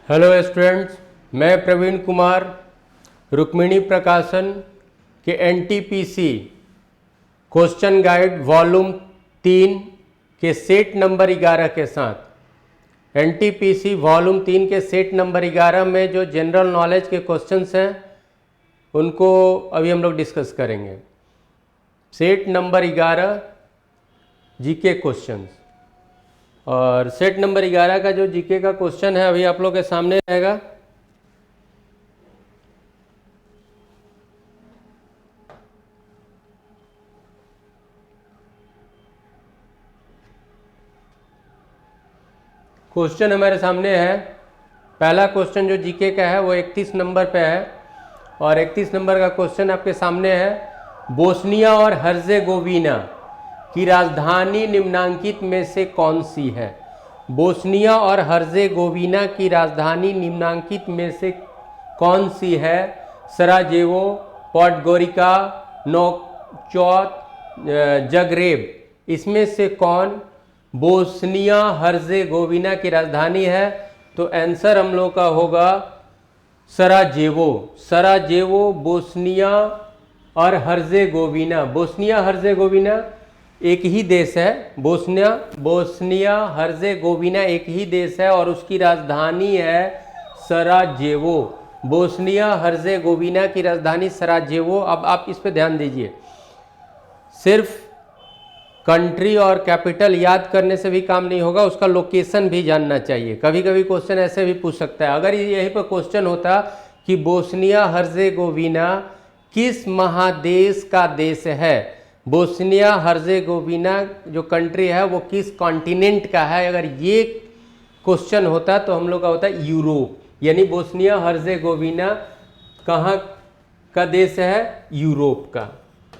Hello students, मैं प्रवीण कुमार रुक्मिणी प्रकाशन के एनटीपीसी क्वेश्चन गाइड वॉल्यूम 3 के सेट नंबर 11 के साथ एनटीपीसी वॉल्यूम 3 के सेट नंबर 11 में जो जनरल नॉलेज के क्वेश्चंस हैं उनको अभी हम लोग डिस्कस करेंगे। सेट नंबर 11 जीके क्वेश्चंस, और सेट नंबर 11 का जो जीके का क्वेश्चन है अभी आप लोग के सामने रहेगा। क्वेश्चन हमारे सामने है। पहला क्वेश्चन जो जीके का है वो 31 नंबर पे है, और 31 नंबर का क्वेश्चन आपके सामने है। बोस्निया और हर्जेगोविना की राजधानी निम्नांकित में से कौन सी है? बोस्निया और हर्जेगोविना की राजधानी निम्नांकित में से कौन सी है? Sarajevo, Podgorica, Nouakchott, Zagreb. इसमें से कौन बोस्निया हर्जेगोविना की राजधानी है? तो आंसर हम लोग का होगा सराजेवो। सराजेवो बोस्निया और हर्जेगोविना। बोस्निया हर्जेगोविना एक ही देश है। बोस्निया हर्जेगोविना एक ही देश है और उसकी राजधानी है सराजेवो। बोस्निया हर्जेगोविना की राजधानी सराजेवो। अब आप इस पे ध्यान दीजिए, सिर्फ कंट्री और कैपिटल याद करने से भी काम नहीं होगा, उसका लोकेशन भी जानना चाहिए। कभी कभी क्वेश्चन ऐसे भी पूछ सकता है। अगर यहीं पर क्वेश्चन होता कि बोस्निया हर्जेगोविना किस महादेश का देश है, बोस्निया हर्जेगोविना जो कंट्री है वो किस कॉन्टिनेंट का है, अगर ये क्वेश्चन होता तो हम लोग का होता यूरोप। यानी बोस्निया हर्जेगोविना कहाँ का देश है? यूरोप का।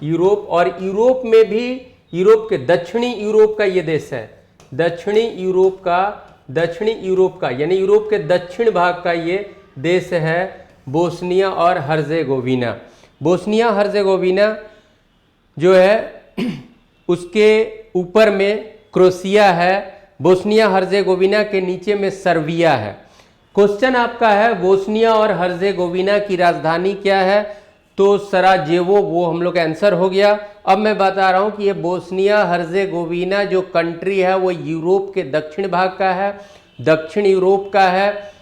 यूरोप, और यूरोप में भी यूरोप के दक्षिणी यूरोप का ये देश है। दक्षिणी यूरोप का यानी यूरोप के दक्षिण भाग का ये देश है बोस्निया और हर्जेगोविना। बोस्निया हर्जेगोविना जो है उसके ऊपर में क्रोएशिया है। बोस्निया हर्जेगोविना के नीचे में सर्बिया है। क्वेश्चन आपका है बोस्निया और हर्जेगोविना की राजधानी क्या है? तो सराजेवो, वो हम लोग का आंसर हो गया। अब मैं बता रहा हूं कि ये बोस्निया हर्जेगोविना जो कंट्री है वो यूरोप के दक्षिण भाग का है, दक्षिण यूरोप का है,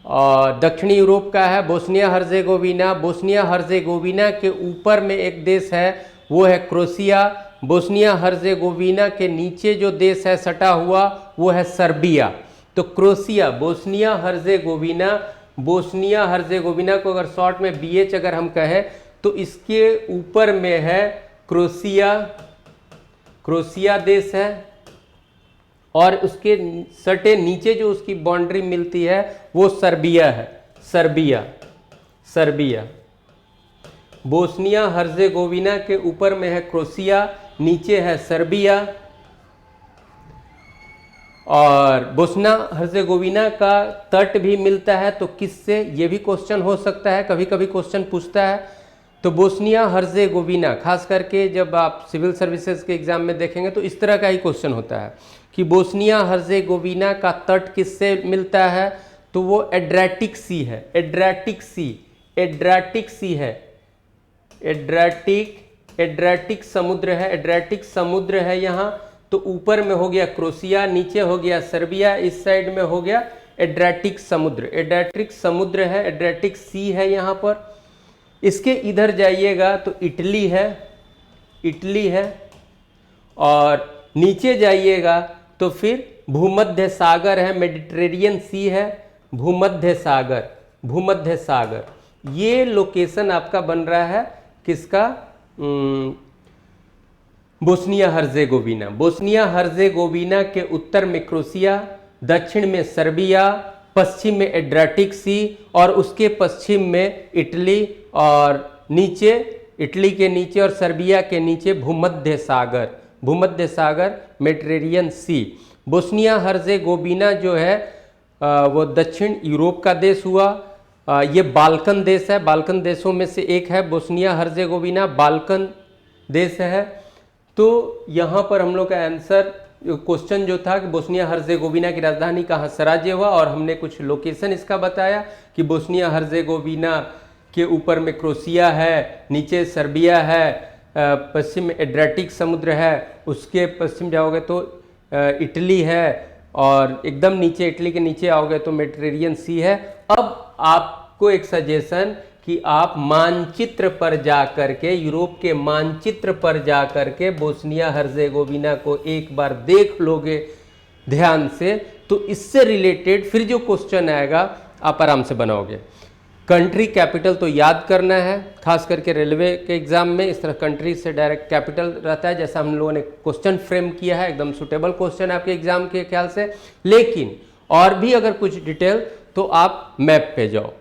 और दक्षिणी यूरोप का है बोस्निया हर्जेगोविना। बोस्निया हर्जेगोविना के ऊपर में एक देश है वो है क्रोएशिया। बोस्निया हर्जेगोविना के नीचे जो देश है सटा हुआ वो है सर्बिया। तो क्रोएशिया, बोस्निया हर्जेगोविना को अगर शॉर्ट में BH अगर हम कहें तो इसके ऊपर में है क्रोएशिया देश है, और उसके सटे नीचे जो उसकी बाउंड्री मिलती है वो सर्बिया है। सर्बिया। बोस्निया हर्जेगोविना के ऊपर में है क्रोएशिया, नीचे है सर्बिया। और बोस्निया हर्जेगोविना का तट भी मिलता है, तो किससे, ये भी क्वेश्चन हो सकता है, कभी कभी क्वेश्चन पूछता है। तो बोस्निया हर्जेगोविना, खास करके जब आप सिविल सर्विसेज के एग्जाम में देखेंगे तो इस तरह का ही क्वेश्चन होता है कि बोस्निया हर्जेगोविना का तट किससे मिलता है? तो वो एड्रियाटिक सी है। एड्रियाटिक समुद्र है यहाँ। तो ऊपर में हो गया क्रोएशिया, नीचे हो गया सर्बिया, इस साइड में हो गया एड्रियाटिक समुद्र है, एड्रियाटिक सी है यहाँ पर। इसके इधर जाइएगा तो इटली है, और नीचे जाइएगा तो फिर भूमध्य सागर है, मेडिटेरेनियन सी है, भूमध्य सागर। ये लोकेशन आपका बन रहा है किसका? बोस्निया हर्जेगोविना के उत्तर में क्रोएशिया, दक्षिण में सर्बिया, पश्चिम में एड्रियाटिक सी, और उसके पश्चिम में इटली, और नीचे इटली के नीचे और सर्बिया के नीचे भूमध्य सागर मेडिटेरेनियन सी। बोस्निया हर्जेगोविना जो है वो दक्षिण यूरोप का देश हुआ। ये बाल्कन देश है, बाल्कन देशों में से एक है बोस्निया हर्जेगोविना, बाल्कन देश है। तो यहाँ पर हम लोग का आंसर क्वेश्चन जो था कि बोस्निया हर्जेगोविना की राजधानी कहाँ सराजेवो, और हमने कुछ लोकेशन इसका बताया कि बोस्निया हर्जेगोविना के ऊपर में क्रोशिया है, नीचे सर्बिया है, पश्चिम में एड्रियाटिक समुद्र है, उसके पश्चिम जाओगे तो इटली है, और एकदम नीचे इटली के नीचे आओगे तो मेडिटेरेनियन सी है। अब आपको एक सजेशन कि आप मानचित्र पर जा करके, यूरोप के मानचित्र पर जा करके बोस्निया हर्जेगोविना को एक बार देख लोगे ध्यान से, तो इससे रिलेटेड फिर जो क्वेश्चन आएगा आप आराम से बनाओगे। कंट्री कैपिटल तो याद करना है, खास करके रेलवे के एग्जाम में इस तरह कंट्री से डायरेक्ट कैपिटल रहता है, जैसा हम लोगों ने क्वेश्चन फ्रेम किया है, एकदम सुटेबल क्वेश्चन है आपके एग्जाम के ख्याल से। लेकिन और भी अगर कुछ डिटेल तो आप मैप पे जाओ,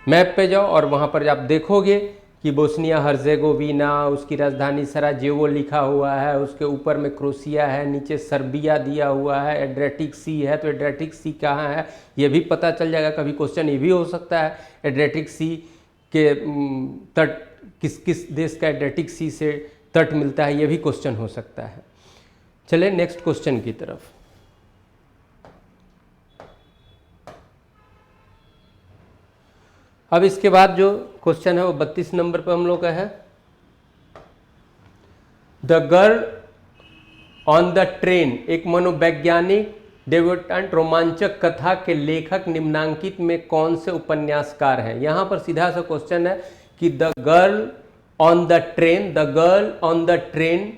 मैप पे जाओ और वहाँ पर आप देखोगे कि बोस्निया हर्जेगोविना, उसकी राजधानी सराजेवो लिखा हुआ है, उसके ऊपर में क्रोशिया है, नीचे सर्बिया दिया हुआ है, एड्रियाटिक सी है, तो एड्रियाटिक सी कहाँ है ये भी पता चल जाएगा। कभी क्वेश्चन ये भी हो सकता है एड्रियाटिक सी के तट किस किस देश का एड्रियाटिक सी से तट मिलता है, ये भी क्वेश्चन हो सकता है। चले नेक्स्ट क्वेश्चन की तरफ। अब इसके बाद जो क्वेश्चन है वो 32 नंबर पर हम लोग का है। The girl on the train एक मनोवैज्ञानिक डेब्यूटेंट रोमांचक कथा के लेखक निम्नांकित में कौन से उपन्यासकार हैं। यहां पर सीधा सा क्वेश्चन है कि the girl on the train, the girl on the train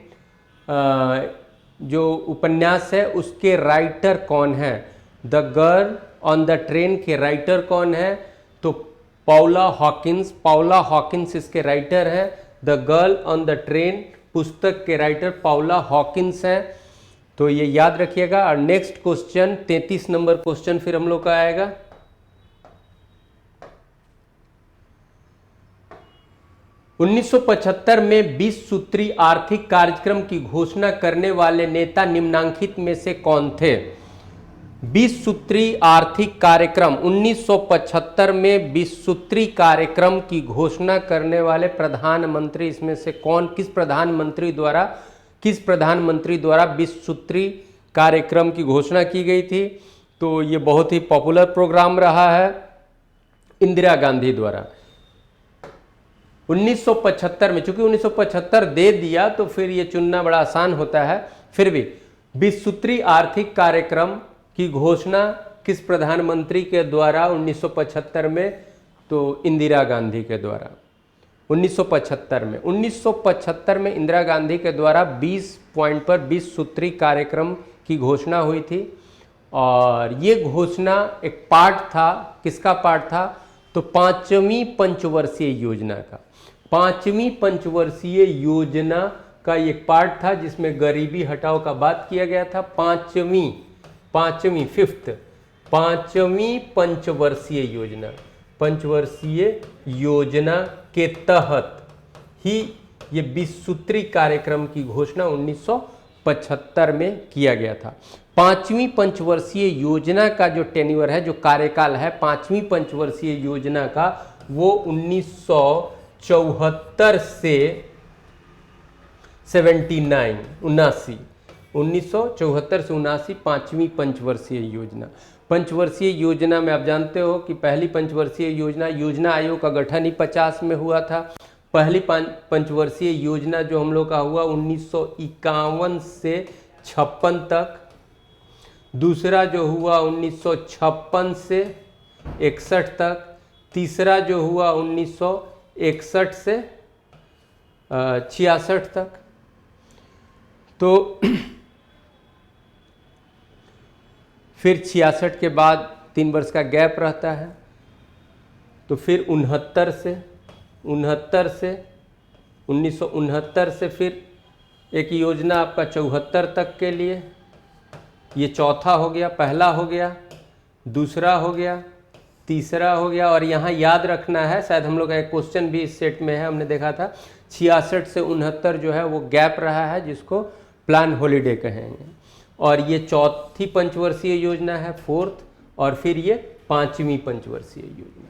जो उपन्यास है उसके राइटर कौन है। The girl on the train के राइटर कौन है, तो पाउला हॉकिंस, पाउला हॉकिंस इसके राइटर है। The girl on the train पुस्तक के राइटर पाउला हॉकिंस हैं, तो ये याद रखिएगा। और नेक्स्ट क्वेश्चन 33 नंबर क्वेश्चन फिर हम लोग का आएगा। उन्नीस 1975 में 20 सूत्री आर्थिक कार्यक्रम की घोषणा करने वाले नेता निम्नांकित में से कौन थे। 20 सूत्री आर्थिक कार्यक्रम 1975 में 20 सूत्री कार्यक्रम की घोषणा करने वाले प्रधानमंत्री इसमें से कौन, किस प्रधानमंत्री द्वारा 20 सूत्री कार्यक्रम की घोषणा की गई थी। तो ये बहुत ही पॉपुलर प्रोग्राम रहा है, इंदिरा गांधी द्वारा 1975 में। चूंकि 1975 दे दिया तो फिर ये चुनना बड़ा आसान होता है, फिर भी 20 सूत्री आर्थिक कार्यक्रम की घोषणा किस प्रधानमंत्री के द्वारा 1975 में, तो इंदिरा गांधी के द्वारा 1975 में इंदिरा गांधी के द्वारा 20 पॉइंट पर 20 सूत्री कार्यक्रम की घोषणा हुई थी। और ये घोषणा एक पार्ट था, किसका पार्ट था, तो 5वीं पंचवर्षीय योजना का, 5वीं पंचवर्षीय योजना का एक पार्ट था जिसमें गरीबी हटाओ का बात किया गया था। पांचवी पंचवर्षीय योजना, पंचवर्षीय योजना के तहत ही ये 20 सूत्री कार्यक्रम की घोषणा 1975 में किया गया था। 5वीं पंचवर्षीय योजना का जो टेन्योर है, जो कार्यकाल है 5वीं पंचवर्षीय योजना का, वो 1974 से 79 1974 से 79 5वीं पंचवर्षीय योजना। पंचवर्षीय योजना में आप जानते हो कि पहली पंचवर्षीय योजना आयोग का गठन ही 50 में हुआ था। पहली पंचवर्षीय योजना जो हम लोग का हुआ 1951 से 56 तक, दूसरा जो हुआ 1956 से 61 तक, तीसरा जो हुआ 1961 से 66 तक। तो फिर 66 के बाद 3 वर्ष का गैप रहता है, तो फिर 69 से 1969 से फिर एक योजना आपका 74 तक के लिए, ये चौथा हो गया, पहला हो गया, दूसरा हो गया, तीसरा हो गया। और यहाँ याद रखना है, शायद हम लोग का एक क्वेश्चन भी इस सेट में है, हमने देखा था 66 से 69 जो है वो गैप रहा है, जिसको प्लान हॉलीडे कहेंगे। और ये चौथी पंचवर्षीय योजना है, फोर्थ, और फिर ये 5वीं पंचवर्षीय योजना।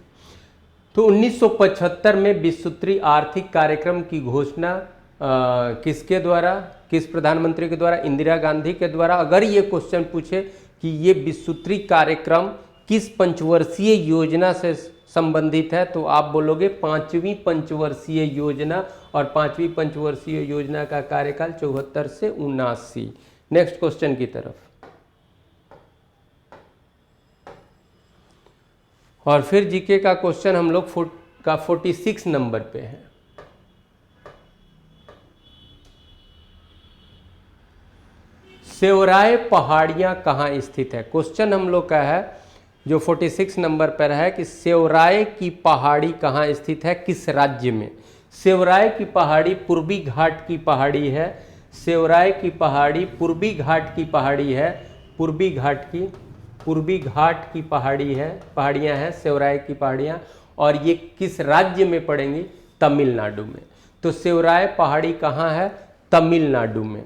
तो 1975 में 20 सूत्री आर्थिक कार्यक्रम की घोषणा किसके द्वारा किस प्रधानमंत्री के द्वारा? इंदिरा गांधी के द्वारा। अगर ये क्वेश्चन पूछे कि ये 20 सूत्री कार्यक्रम किस पंचवर्षीय योजना से संबंधित है, तो आप बोलोगे 5वीं पंचवर्षीय योजना, और 5वीं पंचवर्षीय योजना का कार्यकाल 74 से 79। नेक्स्ट क्वेश्चन की तरफ। और फिर जीके का क्वेश्चन हम लोग 46 नंबर पे है। सेवराय पहाड़ियाँ कहाँ स्थित है? क्वेश्चन हम लोग का है जो 46 नंबर पर है कि सेवराय की पहाड़ी कहाँ स्थित है, किस राज्य में? सेवराय की पहाड़ी पूर्वी घाट की पहाड़ी है। सेवराय की पहाड़ी पूर्वी घाट की पहाड़ी है। पूर्वी घाट की पहाड़ी है, पहाड़ियाँ हैं सेवराय की पहाड़ियाँ। और ये किस राज्य में पड़ेंगी? तमिलनाडु में। तो सेवराय पहाड़ी कहाँ है? तमिलनाडु में।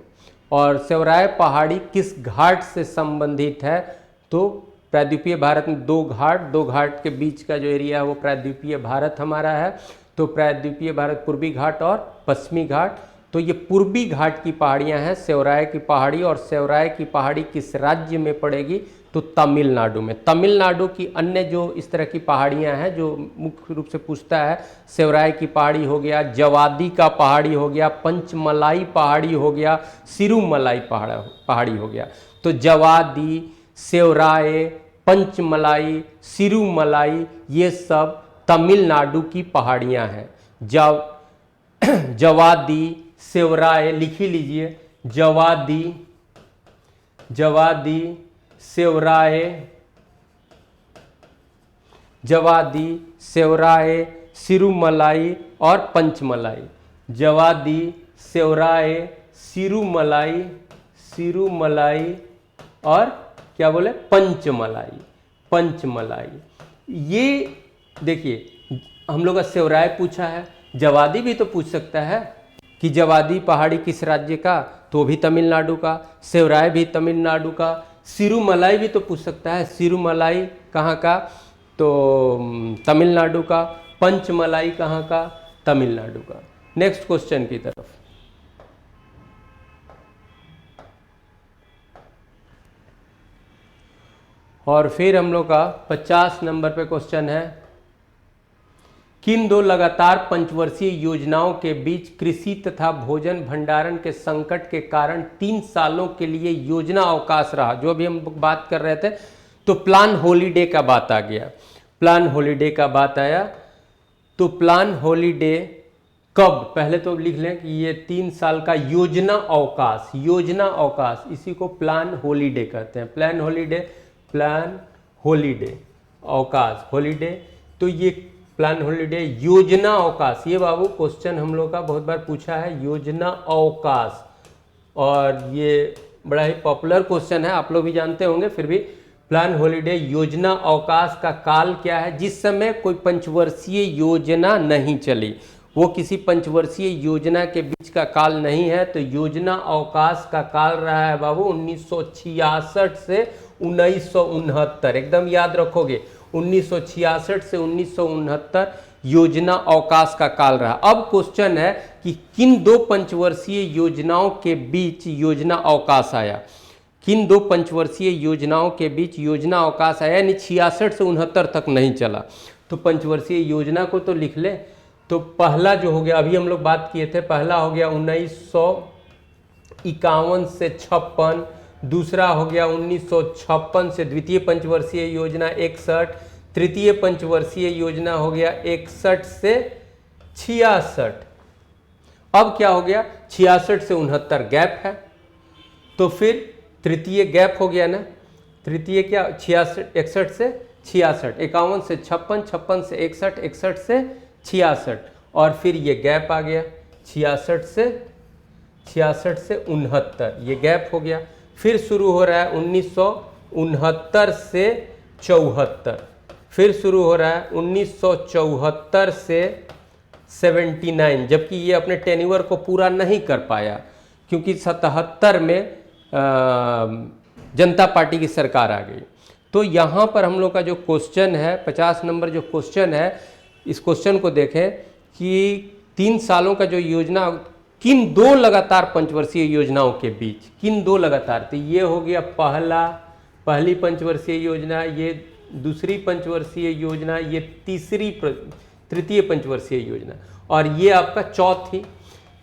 और सेवराय पहाड़ी किस घाट से संबंधित है? तो प्रायद्वीपीय भारत में दो घाट के बीच का जो एरिया है वो प्रायद्वीपीय भारत हमारा है। तो प्रायद्वीपीय भारत पूर्वी घाट और पश्चिमी घाट, तो ये पूर्वी घाट की पहाड़ियाँ हैं सेवराय की पहाड़ी। और सेवराय की पहाड़ी किस राज्य में पड़ेगी? तो तमिलनाडु में। तमिलनाडु की अन्य जो इस तरह की पहाड़ियाँ हैं जो मुख्य रूप से पूछता है, सेवराय की पहाड़ी हो गया, जवादी का पहाड़ी हो गया, पंचमलाई पहाड़ी हो गया, सिरुमलाई पहाड़ी हो गया। तो जवादी, सेवराय, पंचमलाई, सिरुमलाई, ये सब तमिलनाडु की पहाड़ियाँ हैं। जवादी, सेवराय लिख ही लीजिए, जवादी, सेवराय, सिरुमलाई और पंचमलाई। जवादी, सेवराय, सिरुमलाई और क्या बोले? पंचमलाई। ये देखिए हम लोग का सेवराय पूछा है, जवादी भी तो पूछ सकता है कि जवादी पहाड़ी किस राज्य का, तो भी तमिलनाडु का। सेवराय भी तमिलनाडु का। सिरुमलाई भी तो पूछ सकता है, सिरुमलाई कहाँ का, तो तमिलनाडु का। पंचमलाई कहाँ का? तमिलनाडु का। नेक्स्ट क्वेश्चन की तरफ। और फिर हम लोग का 50 नंबर पे क्वेश्चन है, किन दो लगातार पंचवर्षीय योजनाओं के बीच कृषि तथा भोजन भंडारण के संकट के कारण 3 सालों के लिए योजना अवकाश रहा? जो अभी हम बात कर रहे थे, तो प्लान हॉलीडे का बात आ गया। प्लान हॉलीडे का बात आया, तो प्लान हॉलीडे कब? पहले तो लिख लें कि ये 3 साल का योजना अवकाश, इसी को प्लान हॉलीडे कहते हैं। प्लान हॉलीडे अवकाश, हॉलीडे। तो ये प्लान हॉलीडे योजना अवकाश, ये बाबू क्वेश्चन हम लोग का बहुत बार पूछा है, योजना अवकाश। और ये बड़ा ही पॉपुलर क्वेश्चन है, आप लोग भी जानते होंगे, फिर भी प्लान हॉलीडे योजना अवकाश का काल क्या है? जिस समय कोई पंचवर्षीय योजना नहीं चली, वो किसी पंचवर्षीय योजना के बीच का काल नहीं है। तो योजना अवकाश का काल रहा है बाबू 1966 से 1969। एकदम याद रखोगे, 1966 से 1969 योजना अवकाश का काल रहा। अब क्वेश्चन है कि किन दो पंचवर्षीय योजनाओं के बीच योजना अवकाश आया? किन दो पंचवर्षीय योजनाओं के बीच योजना अवकाश आया, यानी 66 से 69 तक नहीं चला। तो पंचवर्षीय योजना को तो लिख ले। तो पहला जो हो गया, अभी हम लोग बात किए थे, पहला हो गया 1951 से 56, दूसरा हो गया 1956 से द्वितीय पंचवर्षीय योजना 61, तृतीय पंचवर्षीय योजना हो गया 61 से 66। अब क्या हो गया? 66 से 69 गैप है, तो फिर तृतीय गैप हो गया ना। तृतीय क्या? 61 से 66, 51 से 56, 56 से 61, 61 से 66, और फिर ये गैप आ गया 66 से 69, ये गैप हो गया। फिर शुरू हो रहा है 1969 से 74, फिर शुरू हो रहा है 1974 से 79, जबकि ये अपने टेन्योर को पूरा नहीं कर पाया, क्योंकि 77 में जनता पार्टी की सरकार आ गई। तो यहाँ पर हम लोग का जो क्वेश्चन है 50 नंबर जो क्वेश्चन है, इस क्वेश्चन को देखें कि 3 सालों का जो योजना किन दो लगातार पंचवर्षीय योजनाओं के बीच, किन दो लगातार, तो ये हो गया पहली पंचवर्षीय योजना, ये दूसरी पंचवर्षीय योजना, ये तृतीय पंचवर्षीय योजना, और ये आपका चौथी।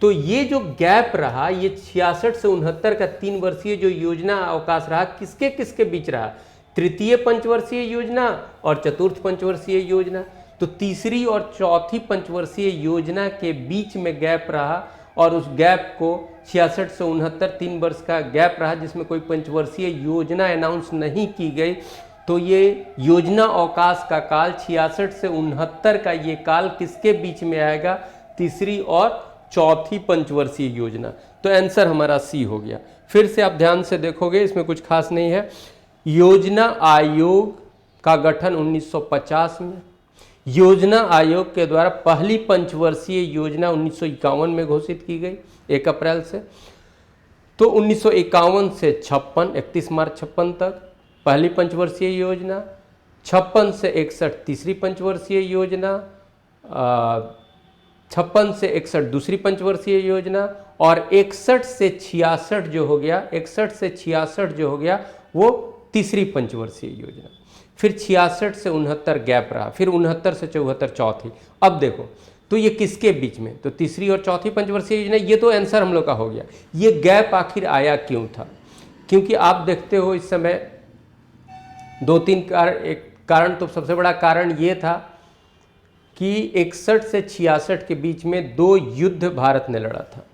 तो ये जो गैप रहा, ये 66 से 69 का 3 वर्षीय जो योजना अवकाश रहा, किसके किसके बीच रहा, तृतीय पंचवर्षीय योजना और चतुर्थ पंचवर्षीय योजना। तो तीसरी और चौथी पंचवर्षीय योजना के बीच में गैप रहा, और उस गैप को 66 से 69 3 वर्ष का गैप रहा, जिसमें कोई पंचवर्षीय योजना अनाउंस नहीं की गई। तो ये योजना अवकाश का काल 66 से 69 का ये काल किसके बीच में आएगा, तीसरी और चौथी पंचवर्षीय योजना। तो आंसर हमारा सी हो गया। फिर से आप ध्यान से देखोगे, इसमें कुछ खास नहीं है। योजना आयोग का गठन 1950 में, योजना आयोग के द्वारा पहली पंचवर्षीय योजना 1951 में घोषित की गई 1 अप्रैल से। तो 1951 से 56, 31 मार्च 56 तक पहली पंचवर्षीय योजना, 56 से 61 तीसरी पंचवर्षीय योजना, 56 से 61 दूसरी पंचवर्षीय योजना, और 61 से 66 जो हो गया, 61 से 66 जो हो गया वो तीसरी पंचवर्षीय योजना। फिर 66 से 69 गैप रहा, फिर 69 से 74 चौथी। अब देखो तो ये किसके बीच में, तो तीसरी और चौथी पंचवर्षीय योजना। ये तो आंसर हम लोग का हो गया। ये गैप आखिर आया क्यों था, क्योंकि आप देखते हो इस समय 2-3 कारण। एक कारण तो सबसे बड़ा कारण ये था कि 61 से 66 के बीच में 2 युद्ध भारत ने लड़ा था,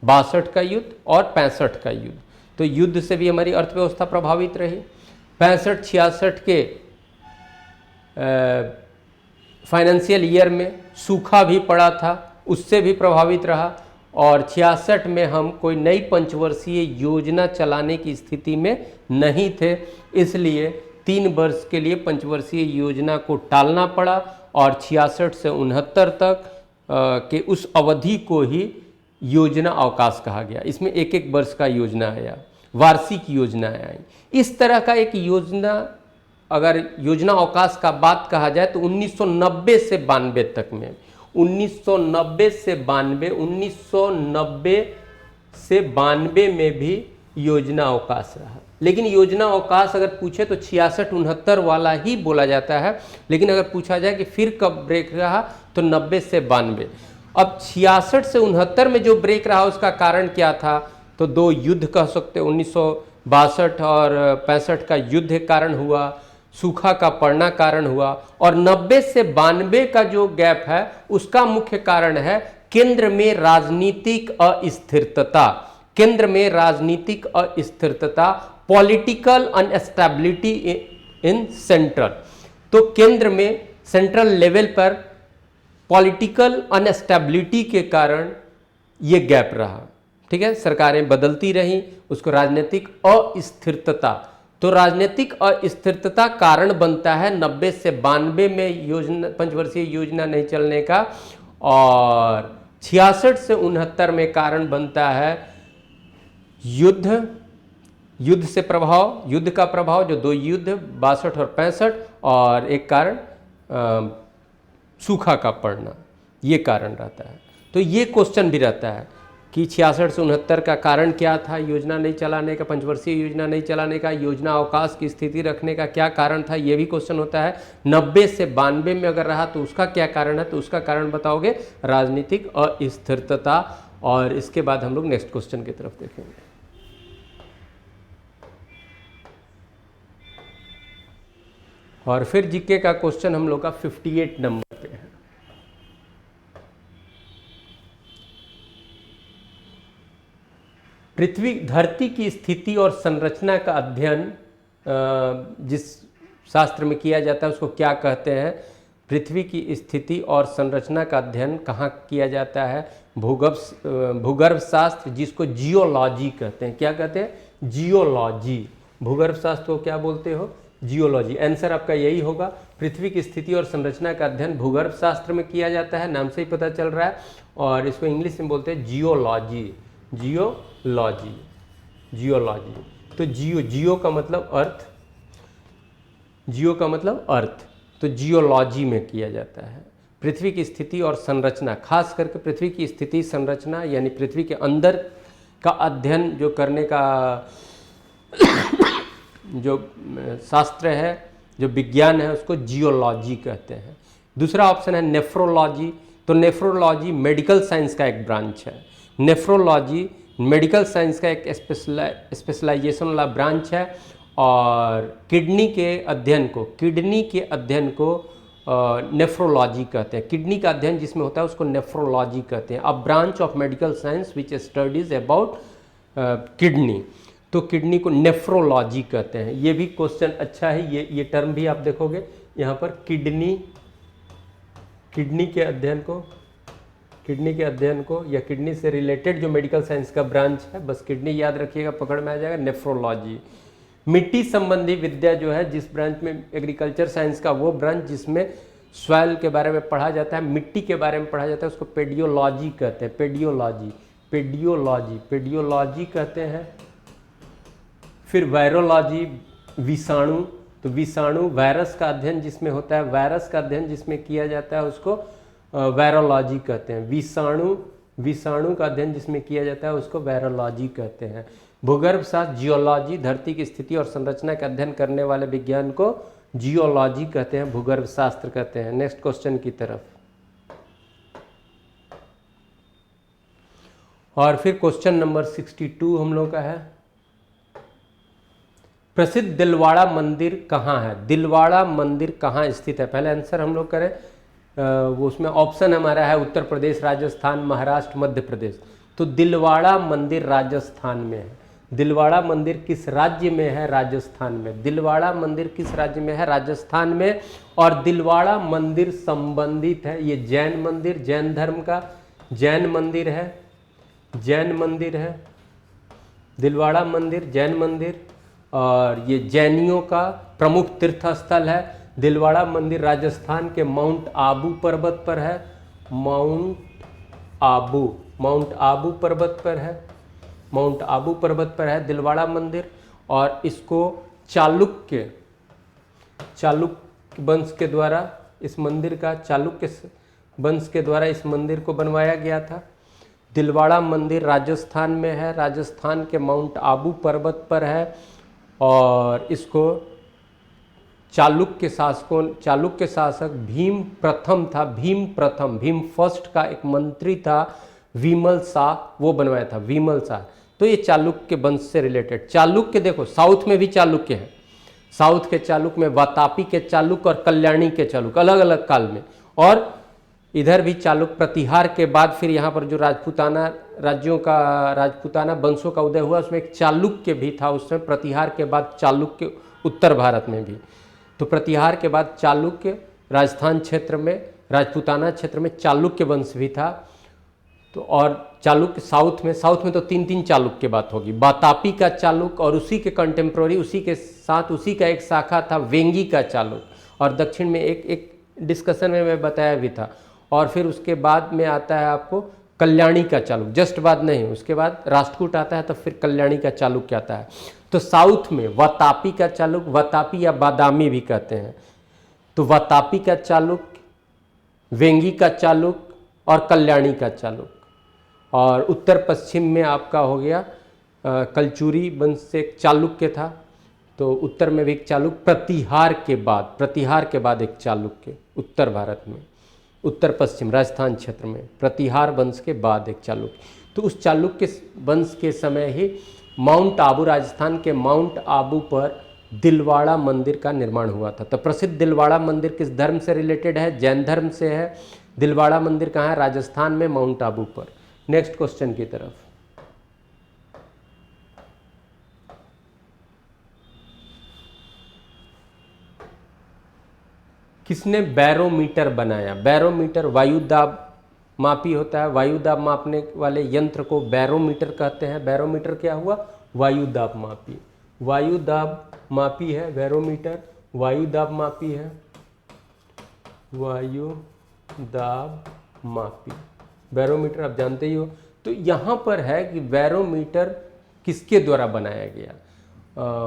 62 का युद्ध और 65 का युद्ध। तो युद्ध से भी हमारी अर्थव्यवस्था प्रभावित रही। 65-66 के फाइनेंशियल ईयर में सूखा भी पड़ा था, उससे भी प्रभावित रहा। और 66 में हम कोई नई पंचवर्षीय योजना चलाने की स्थिति में नहीं थे, इसलिए 3 वर्ष के लिए पंचवर्षीय योजना को टालना पड़ा, और 66 से 69 तक के उस अवधि को ही योजना अवकाश कहा गया। इसमें 1-1 वर्ष का योजना आया, वार्षिक योजनाएं आई। इस तरह का एक योजना, अगर योजना अवकाश का बात कहा जाए तो 1990 से 92 तक में, 1990 से 92 में भी योजना अवकाश रहा। लेकिन योजना अवकाश अगर पूछे तो 66-69 वाला ही बोला जाता है, लेकिन अगर पूछा जाए कि फिर कब ब्रेक रहा तो 90 से 92। अब 66 से 69 में जो ब्रेक रहा उसका कारण क्या था, तो 2 युद्ध कह सकते, 1962 और 65 का युद्ध कारण हुआ, सूखा का पड़ना कारण हुआ, और 90 से 92 का जो गैप है उसका मुख्य कारण है केंद्र में राजनीतिक अस्थिरता। केंद्र में राजनीतिक अस्थिरता, पॉलिटिकल अनस्टेबिलिटी इन सेंट्रल। तो केंद्र में सेंट्रल लेवल पर पॉलिटिकल अनस्टेबिलिटी के कारण ये गैप रहा। ठीक है, सरकारें बदलती रहीं, उसको राजनीतिक अस्थिरता। तो राजनीतिक अस्थिरता कारण बनता है 90 से 92 में योजना, पंचवर्षीय योजना नहीं चलने का, और 66 से 69 में कारण बनता है युद्ध से प्रभाव, युद्ध का प्रभाव, जो 2 युद्ध 62 और 65, और एक कारण सूखा का पड़ना, ये कारण रहता है। तो ये क्वेश्चन भी रहता है कि 66 से 69 का कारण क्या था योजना नहीं चलाने का, पंचवर्षीय योजना नहीं चलाने का, योजना अवकाश की स्थिति रखने का क्या कारण था, ये भी क्वेश्चन होता है। 90 से 92 में अगर रहा तो उसका क्या कारण है, तो उसका कारण बताओगे राजनीतिक अस्थिरता। और इसके बाद हम लोग नेक्स्ट क्वेश्चन की तरफ देखेंगे। और फिर जीके का क्वेश्चन हम लोग का 58 नंबर पे है। पृथ्वी धरती की स्थिति और संरचना का अध्ययन जिस शास्त्र में किया जाता है उसको क्या कहते हैं? पृथ्वी की स्थिति और संरचना का अध्ययन कहाँ किया जाता है? भूगर्भ शास्त्र, जिसको जियोलॉजी कहते हैं। क्या कहते हैं? जियोलॉजी। भूगर्भ शास्त्र को क्या बोलते हो? जियोलॉजी। आंसर आपका यही होगा। पृथ्वी की स्थिति और संरचना का अध्ययन भूगर्भ शास्त्र में किया जाता है, नाम से ही पता चल रहा है, और इसको इंग्लिश में बोलते हैं जियोलॉजी। Geology, geology. तो जियो का मतलब अर्थ, जियो का मतलब अर्थ, तो जियोलॉजी में किया जाता है। पृथ्वी की स्थिति और संरचना, खास करके पृथ्वी की स्थिति संरचना यानी पृथ्वी के अंदर का अध्ययन जो करने का जो शास्त्र है, जो विज्ञान है, उसको जियोलॉजी कहते हैं। दूसरा ऑप्शन है नेफ्रोलॉजी। तो नेफ्रोलॉजी मेडिकल साइंस का एक ब्रांच है। नेफ्रोलॉजी मेडिकल साइंस का एक स्पेशलाइजेशन वाला ब्रांच है। और किडनी के अध्ययन को नेफ्रोलॉजी कहते हैं। किडनी का अध्ययन जिसमें होता है उसको नेफ्रोलॉजी कहते हैं। A branch of medical science which studies about kidney, तो किडनी को नेफ्रोलॉजी कहते हैं। ये भी क्वेश्चन अच्छा है, ये टर्म भी आप देखोगे यहाँ पर, किडनी के अध्ययन को या किडनी से रिलेटेड जो मेडिकल साइंस का ब्रांच है, बस किडनी याद रखिएगा, पकड़ में आ जाएगा, नेफ्रोलॉजी। मिट्टी संबंधी विद्या जो है, जिस ब्रांच में एग्रीकल्चर साइंस का वो ब्रांच जिसमें सॉइल के बारे में पढ़ा जाता है, मिट्टी के बारे में पढ़ा जाता है, उसको पेडियोलॉजी कहते हैं। पेडियोलॉजी कहते हैं। फिर वायरोलॉजी, विषाणु, तो विषाणु वायरस का अध्ययन जिसमें होता है, वायरस का अध्ययन जिसमें किया जाता है उसको वायरोलॉजी कहते हैं। विषाणु का अध्ययन जिसमें किया जाता है उसको वायरोलॉजी कहते हैं। भूगर्भ शास्त्र, जियोलॉजी, धरती की स्थिति और संरचना का अध्ययन करने वाले विज्ञान को जियोलॉजी कहते हैं, भूगर्भ शास्त्र कहते हैं। नेक्स्ट क्वेश्चन की तरफ। और फिर क्वेश्चन नंबर 62 हम लोग का है, प्रसिद्ध दिलवाड़ा मंदिर कहाँ है? दिलवाड़ा मंदिर कहाँ स्थित है? पहले आंसर हम लोग करें, वो उसमें ऑप्शन हमारा है उत्तर प्रदेश, राजस्थान, महाराष्ट्र, मध्य प्रदेश। तो दिलवाड़ा मंदिर राजस्थान में है। दिलवाड़ा मंदिर किस राज्य में है? राजस्थान में। दिलवाड़ा मंदिर किस राज्य में है? राजस्थान में। और दिलवाड़ा मंदिर संबंधित है, ये जैन मंदिर, जैन धर्म का जैन मंदिर है, दिलवाड़ा मंदिर जैन मंदिर, और ये जैनियों का प्रमुख तीर्थ स्थल है। दिलवाड़ा मंदिर राजस्थान के माउंट आबू पर्वत पर है। माउंट आबू पर्वत पर है दिलवाड़ा मंदिर। और इसको चालुक्य वंश के द्वारा इस मंदिर को बनवाया गया था। दिलवाड़ा मंदिर राजस्थान में है, राजस्थान के माउंट आबू पर्वत पर है। और इसको चालुक्य शासक भीम फर्स्ट का एक मंत्री था, विमल शाह, वो बनवाया था, विमल शाह। तो ये चालुक्य वंश से रिलेटेड। चालुक्य देखो, साउथ में भी चालुक्य है, साउथ के चालुक्य में वातापी के चालुक्य और कल्याणी के चालुक्य अलग अलग काल में। और इधर भी चालुक्य, प्रतिहार के बाद फिर यहाँ पर जो राजपूताना वंशों का उदय हुआ, उसमें एक चालुक्य भी था उसमें। प्रतिहार के बाद चालुक्य उत्तर भारत में भी। तो प्रतिहार के बाद चालुक्य, राजस्थान क्षेत्र में, राजपूताना क्षेत्र में चालुक्य वंश भी था। तो और चालुक्य साउथ में तो तीन चालुक्य की बात होगी। वातापी का चालुक्य, और उसी के कंटेम्प्रोरी, उसी के साथ उसी का एक शाखा था वेंगी का चालुक्य। और दक्षिण में एक डिस्कशन में मैं बताया भी था। और फिर उसके बाद में आता है आपको कल्याणी का चालुक्य, जस्ट बाद नहीं, उसके बाद राष्ट्रकूट आता है, तो फिर कल्याणी का चालुक्य आता है। तो साउथ में वातापी का चालुक्य, वातापी या बादामी भी कहते हैं, तो वातापी का चालुक्य, वेंगी का चालुक्य और कल्याणी का चालुक्य। और उत्तर पश्चिम में आपका हो गया कलचुरी वंश से एक चालुक्य था। तो उत्तर में भी एक चालुक्य, प्रतिहार के बाद एक चालुक्य उत्तर भारत में, उत्तर पश्चिम राजस्थान क्षेत्र में प्रतिहार वंश के बाद एक चालुक्य। तो उस चालुक्य वंश के समय ही माउंट आबू, राजस्थान के माउंट आबू पर दिलवाड़ा मंदिर का निर्माण हुआ था। तो प्रसिद्ध दिलवाड़ा मंदिर किस धर्म से रिलेटेड है? जैन धर्म से है। दिलवाड़ा मंदिर कहाँ है? राजस्थान में, माउंट आबू पर। नेक्स्ट क्वेश्चन की तरफ। किसने बैरोमीटर बनाया? बैरोमीटर वायुदाब मापी होता है, वायुदाब मापने वाले यंत्र को बैरोमीटर कहते हैं। बैरोमीटर क्या हुआ? वायुदाब मापी, वायुदाब मापी है बैरोमीटर, वायुदाब मापी है, वायुदाब मापी। बैरोमीटर आप जानते ही हो। तो यहाँ पर है कि बैरोमीटर किसके द्वारा बनाया गया,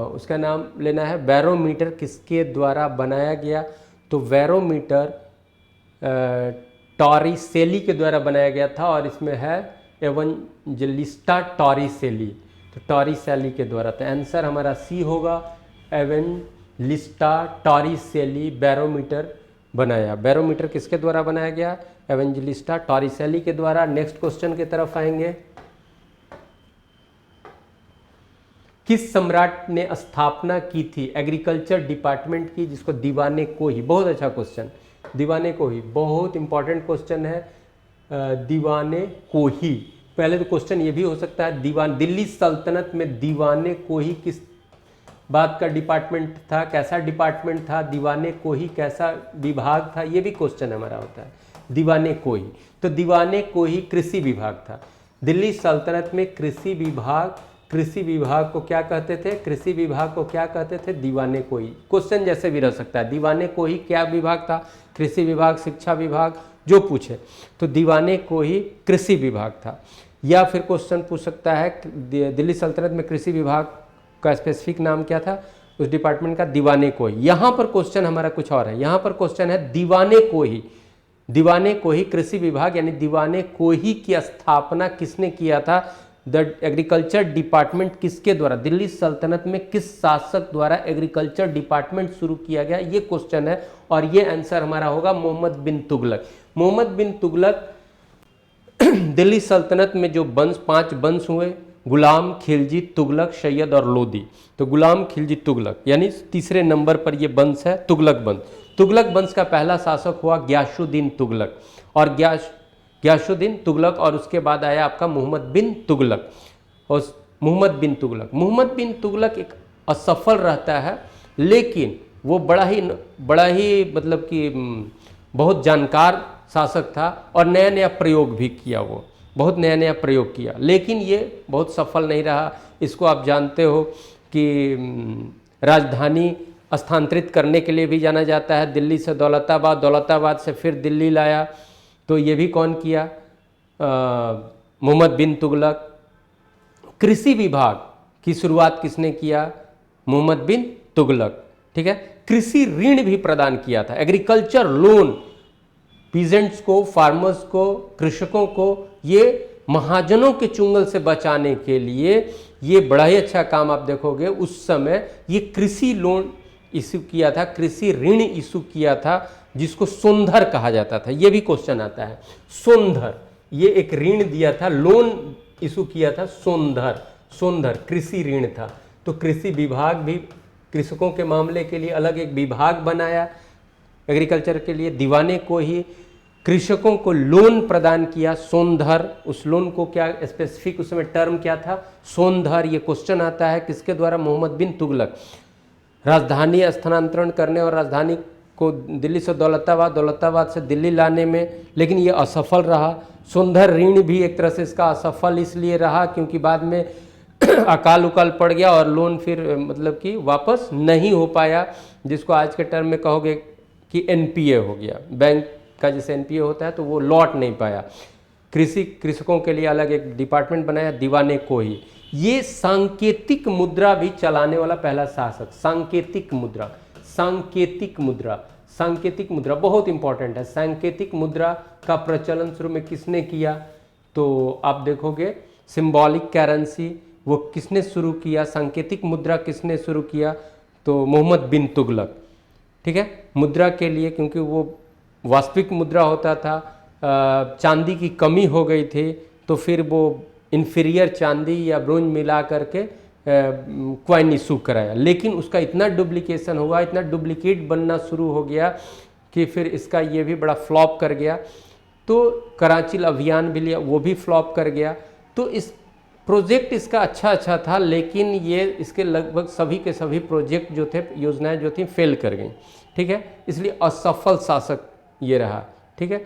उसका नाम लेना है। बैरोमीटर किसके द्वारा बनाया गया? तो बैरोमीटर टॉरिसेली के द्वारा बनाया गया था और इसमें है एवेंजलिस्टा टॉरिसेली, तो टॉरिसेली के द्वारा। तो आंसर हमारा सी होगा, एवेंजलिस्टा टॉरिसेली बैरोमीटर बनाया। बैरोमीटर किसके द्वारा बनाया गया? एवेंजलिस्टा टॉरिसेली के द्वारा। नेक्स्ट क्वेश्चन की तरफ आएंगे। किस सम्राट ने स्थापना की थी एग्रीकल्चर डिपार्टमेंट की, जिसको दीवाने कोही? बहुत अच्छा क्वेश्चन, दीवाने कोही बहुत इंपॉर्टेंट क्वेश्चन है। दीवाने कोही, पहले तो क्वेश्चन ये भी हो सकता है दिल्ली सल्तनत में दीवाने कोही किस बात का डिपार्टमेंट था, कैसा डिपार्टमेंट था, दीवाने कोही कैसा विभाग था, ये भी क्वेश्चन हमारा होता है। दीवाने कोही, तो दीवाने कोही कृषि विभाग था। दिल्ली सल्तनत में कृषि विभाग को क्या कहते थे? कृषि विभाग को क्या कहते थे? दीवाने कोही। क्वेश्चन जैसे भी रह सकता है, दीवाने कोही क्या विभाग था? कृषि विभाग, शिक्षा विभाग, जो पूछे। तो दीवाने कोही कृषि विभाग था। या फिर क्वेश्चन पूछ सकता है दिल्ली सल्तनत में कृषि विभाग का स्पेसिफिक नाम क्या था उस डिपार्टमेंट का? दीवाने कोही। यहाँ पर क्वेश्चन हमारा कुछ और है, यहाँ पर क्वेश्चन है दीवाने कोही। दीवाने कोही कृषि विभाग यानी दीवाने कोही की स्थापना किसने किया था? द एग्रीकल्चर डिपार्टमेंट किसके द्वारा, दिल्ली सल्तनत में किस शासक द्वारा एग्रीकल्चर डिपार्टमेंट शुरू किया गया, ये क्वेश्चन है। और ये आंसर हमारा होगा मोहम्मद बिन तुगलक। मोहम्मद बिन तुगलक दिल्ली सल्तनत में जो वंश 5 वंश हुए, गुलाम, खिलजी, तुगलक, सैयद और लोदी, तो गुलाम, खिलजी, तुगलक यानी तीसरे नंबर पर ये वंश है तुगलक वंश। तुगलक वंश का पहला शासक हुआ ग्यासुद्दीन तुगलक, और ग्यासुद्दीन तुगलक, और उसके बाद आया आपका मोहम्मद बिन तुगलक। और मोहम्मद बिन तुगलक एक असफल रहता है, लेकिन वो बड़ा ही मतलब कि बहुत जानकार शासक था और नया नया प्रयोग भी किया, वो बहुत नया नया प्रयोग किया, लेकिन ये बहुत सफल नहीं रहा। इसको आप जानते हो कि राजधानी स्थानांतरित करने के लिए भी जाना जाता है, दिल्ली से दौलताबाद, दौलताबाद से फिर दिल्ली लाया, तो ये भी कौन किया? मोहम्मद बिन तुगलक। कृषि विभाग की शुरुआत किसने किया? मोहम्मद बिन तुगलक, ठीक है। कृषि ऋण भी प्रदान किया था, एग्रीकल्चर लोन, पीजेंट्स को, फार्मर्स को, कृषकों को, ये महाजनों के चुंगल से बचाने के लिए ये बड़ा ही अच्छा काम आप देखोगे। उस समय ये कृषि लोन इशू किया था, कृषि ऋण इशू किया था, जिसको सोंधर कहा जाता था। ये भी क्वेश्चन आता है, सोंधर, ये एक ऋण दिया था, लोन इशू किया था, सोंधर कृषि ऋण था। तो कृषि विभाग भी कृषकों के मामले के लिए अलग एक विभाग बनाया एग्रीकल्चर के लिए। दीवाने को ही कृषकों को लोन प्रदान किया, सोंधर, उस लोन को क्या स्पेसिफिक उस समय टर्म क्या था? सोंधर। ये क्वेश्चन आता है किसके द्वारा? मोहम्मद बिन तुगलक। राजधानी स्थानांतरण करने और राजधानी को दिल्ली से दौलताबाद, दौलताबाद से दिल्ली लाने में, लेकिन ये असफल रहा। सोंधर ऋण भी एक तरह से इसका असफल इसलिए रहा क्योंकि बाद में अकाल उकाल पड़ गया और लोन फिर मतलब कि वापस नहीं हो पाया, जिसको आज के टर्म में कहोगे कि एनपीए हो गया, बैंक का जैसे एनपीए होता है, तो वो लौट नहीं पाया। कृषकों के लिए अलग एक डिपार्टमेंट बनाया, दीवाने को ही। ये सांकेतिक मुद्रा भी चलाने वाला पहला शासक। सांकेतिक मुद्रा बहुत इंपॉर्टेंट है। सांकेतिक मुद्रा का प्रचलन शुरू में किसने किया? तो आप देखोगे सिंबॉलिक करेंसी, वो किसने शुरू किया? सांकेतिक मुद्रा किसने शुरू किया? तो मोहम्मद बिन तुगलक, ठीक है। मुद्रा के लिए, क्योंकि वो वास्तविक मुद्रा होता था, चांदी की कमी हो गई थी, तो फिर वो इन्फीरियर चांदी या ब्रोंज मिला करके क्वाइन इशू कराया, लेकिन उसका इतना डुप्लीकेशन हुआ, इतना डुप्लीकेट बनना शुरू हो गया कि फिर इसका ये भी बड़ा फ्लॉप कर गया। तो कराची अभियान भी लिया, वो भी फ्लॉप कर गया। तो इस प्रोजेक्ट इसका अच्छा था, लेकिन ये इसके लगभग सभी के सभी प्रोजेक्ट जो थे, योजनाएं जो थी, फेल कर गई, ठीक है। इसलिए असफल शासक ये रहा, ठीक है।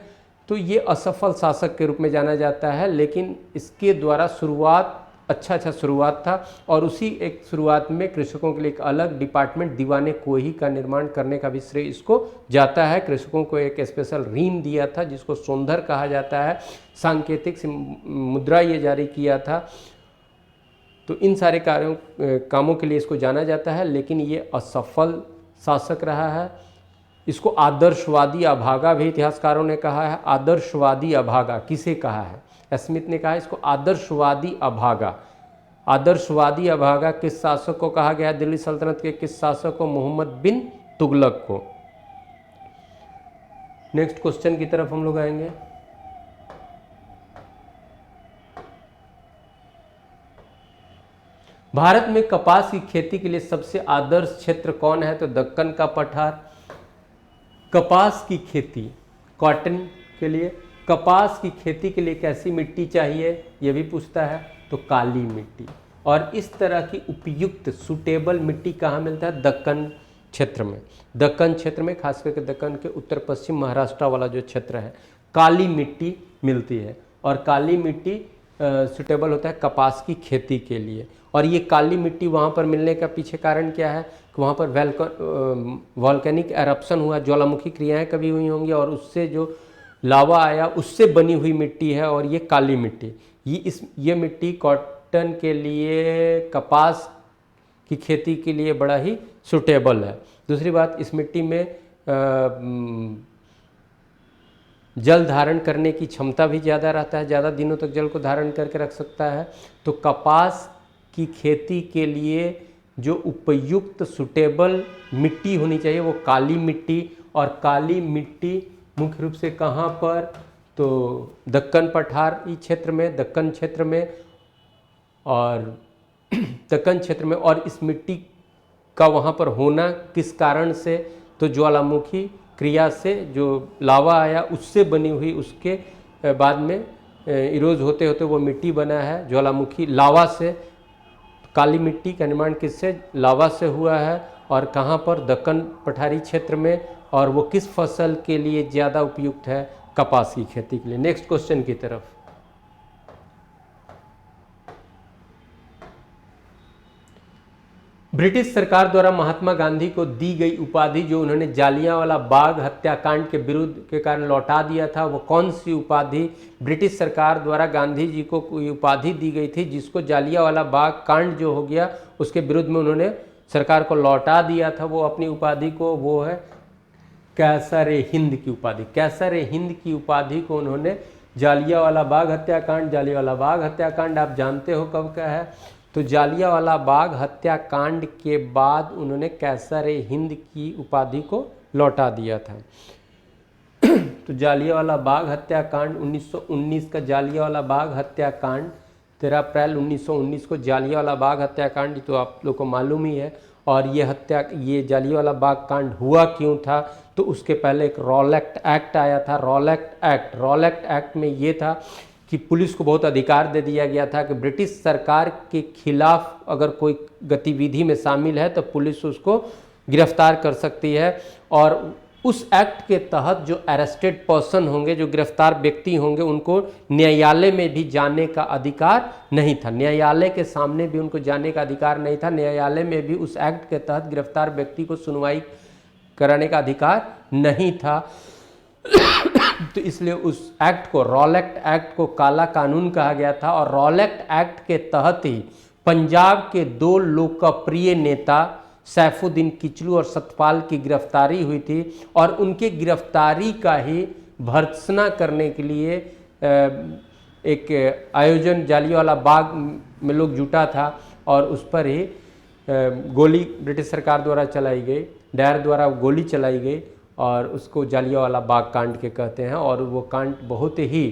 तो ये असफल शासक के रूप में जाना जाता है, लेकिन इसके द्वारा शुरुआत अच्छा शुरुआत था, और उसी एक शुरुआत में कृषकों के लिए एक अलग डिपार्टमेंट दीवाने कोही का निर्माण करने का भी श्रेय इसको जाता है। कृषकों को एक स्पेशल ऋण दिया था जिसको सोंधर कहा जाता है। सांकेतिक मुद्रा ये जारी किया था। तो इन सारे कामों के लिए इसको जाना जाता है, लेकिन ये असफल शासक रहा है। इसको आदर्शवादी अभागा भी इतिहासकारों ने कहा है। आदर्शवादी अभागा किसे कहा है? स्मिथ ने कहा है इसको आदर्शवादी अभागा। आदर्शवादी अभागा किस शासक को कहा गया? दिल्ली सल्तनत के किस शासक को? मोहम्मद बिन तुगलक को। नेक्स्ट क्वेश्चन की तरफ हम लोग आएंगे। भारत में कपास की खेती के लिए सबसे आदर्श क्षेत्र कौन है? तो दक्कन का पठार। कपास की खेती, कॉटन के लिए कपास की खेती के लिए कैसी मिट्टी चाहिए, यह भी पूछता है, तो काली मिट्टी। और इस तरह की उपयुक्त सुटेबल मिट्टी कहाँ मिलता है? दक्कन क्षेत्र में। दक्कन क्षेत्र में, खास करके दक्कन के उत्तर पश्चिम महाराष्ट्र वाला जो क्षेत्र है, काली मिट्टी मिलती है। और काली मिट्टी सुटेबल होता है कपास की खेती के लिए। और ये काली मिट्टी वहाँ पर मिलने का पीछे कारण क्या है? कि वहाँ पर वॉल्केनिक एरप्शन हुआ, ज्वालामुखी क्रियाएं कभी हुई होंगी और उससे जो लावा आया उससे बनी हुई मिट्टी है। और ये काली मिट्टी, ये मिट्टी कॉटन के लिए, कपास की खेती के लिए बड़ा ही सुटेबल है। दूसरी बात, इस मिट्टी में जल धारण करने की क्षमता भी ज़्यादा रहता है, ज़्यादा दिनों तक जल को धारण करके रख सकता है। तो कपास की खेती के लिए जो उपयुक्त सुटेबल मिट्टी होनी चाहिए वो काली मिट्टी। और काली मिट्टी मुख्य रूप से कहाँ पर? तो दक्कन पठारी क्षेत्र में, दक्कन क्षेत्र में और दक्कन क्षेत्र में। और इस मिट्टी का वहाँ पर होना किस कारण से? तो ज्वालामुखी क्रिया से जो लावा आया उससे बनी हुई, उसके बाद में इरोज होते होते वो मिट्टी बना है ज्वालामुखी लावा से। काली मिट्टी का निर्माण किससे? लावा से हुआ है। और कहाँ पर? दक्कन पठारी क्षेत्र में। और वो किस फसल के लिए ज़्यादा उपयुक्त है? कपास की खेती के लिए। नेक्स्ट क्वेश्चन की तरफ। ब्रिटिश सरकार द्वारा महात्मा गांधी को दी गई उपाधि जो उन्होंने जालियांवाला बाग हत्याकांड के विरुद्ध के कारण लौटा दिया था, वो कौन सी उपाधि? ब्रिटिश सरकार द्वारा गांधी जी को कोई उपाधि दी गई थी जिसको जालियांवाला बाग कांड जो हो गया उसके विरुद्ध में उन्होंने सरकार को लौटा दिया था। वो अपनी उपाधि को, वो है कैसर-ए-हिंद की उपाधि। कैसर-ए-हिंद की उपाधि को उन्होंने जालियांवाला बाग हत्याकांड, जालियांवाला बाग हत्याकांड आप जानते हो कब का है? तो जालियांवाला बाग हत्याकांड के बाद उन्होंने कैसर-ए-हिंद की उपाधि को लौटा दिया था। तो जालियांवाला बाग हत्याकांड 1919 का जालियांवाला बाग हत्याकांड, 13 अप्रैल 1919 को जालियांवाला बाग हत्याकांड, तो आप लोग को मालूम ही है। और ये जालियांवाला बाग कांड हुआ क्यों था? तो उसके पहले एक रॉलेक्ट एक्ट आया था। रॉलेक्ट एक्ट में ये था कि पुलिस को बहुत अधिकार दे दिया गया था कि ब्रिटिश सरकार के खिलाफ अगर कोई गतिविधि में शामिल है तो पुलिस उसको गिरफ्तार कर सकती है। और उस एक्ट के तहत जो अरेस्टेड पर्सन होंगे, जो गिरफ्तार व्यक्ति होंगे, उनको न्यायालय में भी जाने का अधिकार नहीं था। न्यायालय के सामने भी उनको जाने का अधिकार नहीं था। न्यायालय में भी उस एक्ट के तहत गिरफ्तार व्यक्ति को सुनवाई कराने का अधिकार नहीं था। तो इसलिए उस एक्ट को, रॉलेक्ट एक्ट को काला कानून कहा गया था। और रॉलेक्ट एक्ट के तहत ही पंजाब के 2 लोकप्रिय नेता सैफुद्दीन किचलू और सतपाल की गिरफ्तारी हुई थी। और उनके गिरफ्तारी का ही भर्त्सना करने के लिए एक आयोजन जालियांवाला बाग में लोग जुटा था और उस पर ही गोली ब्रिटिश सरकार द्वारा चलाई गई, डायर द्वारा गोली चलाई गई और उसको जालियांवाला बाग कांड के कहते हैं। और वो कांड बहुत ही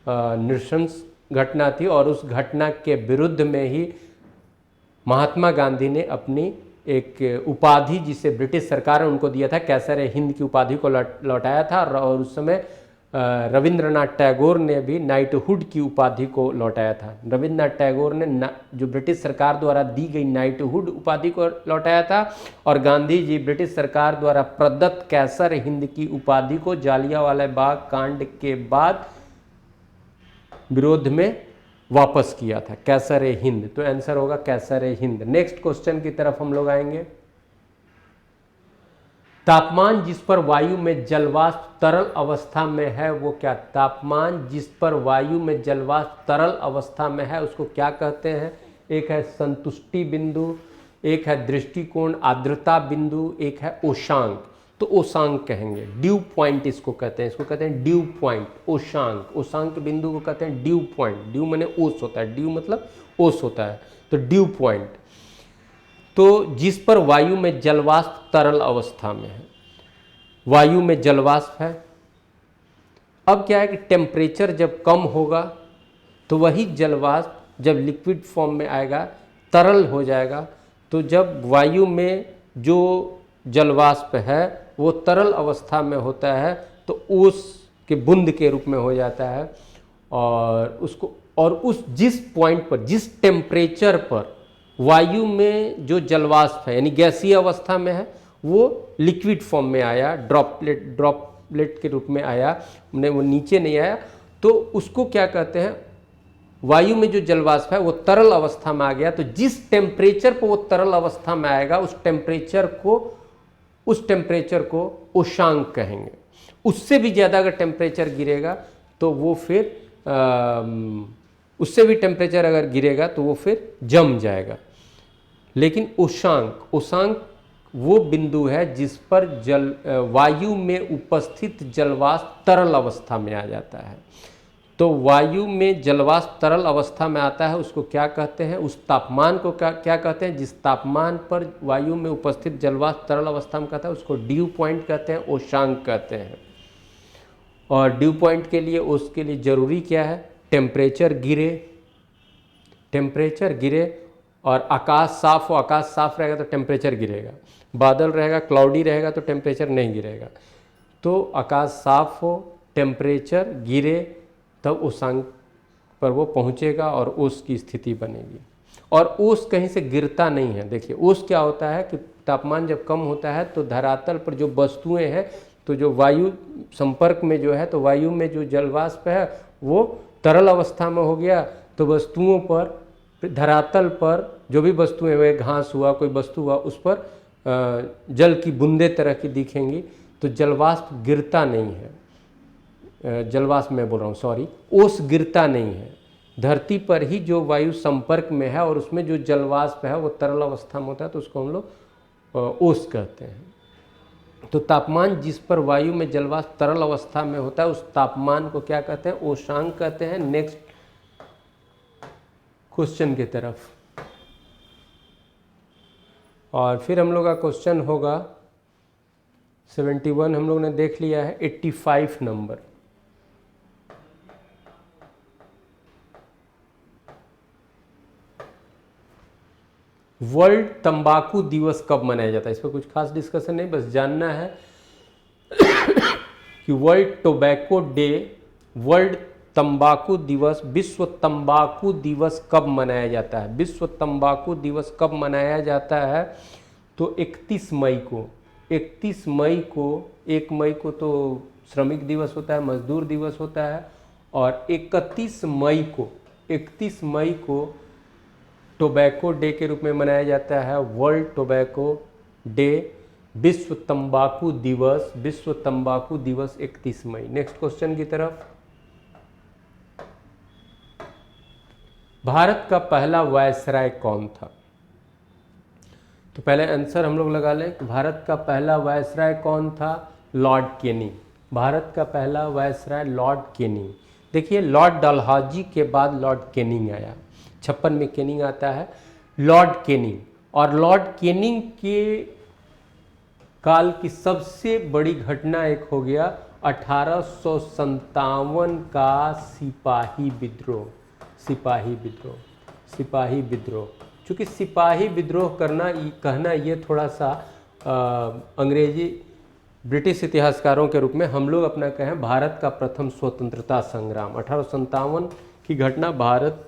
नृशंस घटना थी। और उस घटना के विरुद्ध में ही महात्मा गांधी ने अपनी एक उपाधि, जिसे ब्रिटिश सरकार ने उनको दिया था, कैसर-ए-हिंद की उपाधि को लौटाया था। और उस समय रविंद्रनाथ टैगोर ने भी नाइटहुड की उपाधि को लौटाया था। रविंद्रनाथ टैगोर ने जो ब्रिटिश सरकार द्वारा दी गई नाइटहुड उपाधि को लौटाया था। और गांधी जी ब्रिटिश सरकार द्वारा प्रदत्त कैसर-ए-हिंद की उपाधि को जालियांवाला बाग कांड के बाद विरोध में वापस किया था। कैसर-ए-हिंद, तो आंसर होगा कैसर-ए-हिंद। नेक्स्ट क्वेश्चन की तरफ हम लोग आएंगे। तापमान जिस पर वायु में जलवाष्प तरल अवस्था में है वो क्या? तापमान जिस पर वायु में जलवाष्प तरल अवस्था में है उसको क्या कहते हैं? एक है संतुष्टि बिंदु, एक है दृष्टिकोण आर्द्रता बिंदु, एक है उषांक। तो ओशांक कहेंगे। ड्यू पॉइंट इसको कहते हैं, इसको कहते हैं ड्यू पॉइंट, ओशांक। ओशांक बिंदु को कहते हैं ड्यू पॉइंट। ड्यू माने ओस होता है, ड्यू मतलब ओस होता है, तो ड्यू पॉइंट। तो जिस पर वायु में जलवाष्प तरल अवस्था में है, वायु में जलवाष्प है। अब क्या है कि टेम्परेचर जब कम होगा तो वही जलवाष्प जब लिक्विड फॉर्म में आएगा, तरल हो जाएगा। तो जब वायु में जो जलवाष्प है वो तरल अवस्था में होता है तो ओस के बूंद के रूप में हो जाता है, और उसको, और उस जिस पॉइंट पर, जिस टेम्परेचर पर वायु में जो जलवाष्प है यानी गैसीय अवस्था में है वो लिक्विड फॉर्म में आया, ड्रॉपलेट के रूप में आया, वो नीचे नहीं आया, तो उसको क्या कहते हैं, वायु में जो जलवाष्प है वो तरल अवस्था में आ गया। तो जिस टेम्परेचर पर वो तरल अवस्था में आएगा उस टेम्परेचर को ओशांक कहेंगे। उससे भी ज़्यादा अगर टेम्परेचर गिरेगा तो वो फिर उससे भी टेम्परेचर अगर गिरेगा तो वो फिर जम जाएगा। लेकिन ओशांक वो बिंदु है जिस पर वायु में उपस्थित जलवाष्प तरल अवस्था में आ जाता है। तो वायु में जलवाष्प तरल अवस्था में आता है, उसको क्या कहते हैं, उस तापमान को क्या कहते हैं, जिस तापमान पर वायु में उपस्थित जलवाष्प तरल अवस्था में कहता है उसको ड्यू पॉइंट कहते हैं, ओशांक कहते हैं। और ड्यू पॉइंट के लिए, उसके लिए जरूरी क्या है, टेम्परेचर गिरे और आकाश साफ हो। आकाश साफ रहेगा तो टेम्परेचर गिरेगा, बादल रहेगा, क्लाउडी रहेगा तो टेम्परेचर नहीं गिरेगा। तो आकाश साफ हो, टेम्परेचर गिरे, तब ओशांक पर वो पहुंचेगा और ओस की स्थिति बनेगी। और ओस कहीं से गिरता नहीं है। देखिए ओस क्या होता है कि तापमान जब कम होता है तो धरातल पर जो वस्तुएं हैं, तो जो वायु संपर्क में जो है, तो वायु में जो जलवाष्प है वो तरल अवस्था में हो गया, तो वस्तुओं पर, धरातल पर जो भी वस्तुएं हुए, घास हुआ, कोई वस्तु हुआ, उस पर जल की बूंदे तरह की दिखेंगी। तो जलवाष्प गिरता नहीं है, जलवाष्प मैं बोल रहा हूँ, सॉरी, ओस गिरता नहीं है। धरती पर ही जो वायु संपर्क में है और उसमें जो जलवाष्प है वो तरल अवस्था में होता है, तो उसको हम लोग ओस कहते हैं। तो तापमान जिस पर वायु में जलवाष्प तरल अवस्था में होता है उस तापमान को क्या कहते हैं, ओशांक कहते हैं। नेक्स्ट क्वेश्चन की तरफ, और फिर हम लोग का क्वेश्चन होगा 71 हम लोग ने देख लिया है। 85 नंबर, वर्ल्ड तंबाकू दिवस कब मनाया जाता है। इस पर कुछ खास डिस्कशन नहीं, बस जानना है कि वर्ल्ड टोबैको डे, वर्ल्ड तंबाकू दिवस, विश्व तंबाकू दिवस कब मनाया जाता है। विश्व तंबाकू दिवस कब मनाया जाता है, तो 31 मई को। 31 मई को, 1 मई को तो श्रमिक दिवस होता है, मजदूर दिवस होता है, और 31 मई को टोबैको डे के रूप में मनाया जाता है। वर्ल्ड टोबैको डे, विश्व तंबाकू दिवस, विश्व तंबाकू दिवस 31 मई। नेक्स्ट क्वेश्चन की तरफ, भारत का पहला वायसराय कौन था। तो पहले आंसर हम लोग लगा लें कि भारत का पहला वायसराय कौन था, लॉर्ड कैनिंग। भारत का पहला वायसराय लॉर्ड कैनिंग। देखिए लॉर्ड डलहौजी के बाद लॉर्ड कैनिंग आया, 56 में कैनिंग आता है, लॉर्ड कैनिंग। और लॉर्ड कैनिंग के काल की सबसे बड़ी घटना एक हो गया 1857 का सिपाही विद्रोह। चूँकि सिपाही विद्रोह कहना ये थोड़ा सा अंग्रेजी ब्रिटिश इतिहासकारों के रूप में हम लोग अपना कहें भारत का प्रथम स्वतंत्रता संग्राम। 1857 की घटना भारत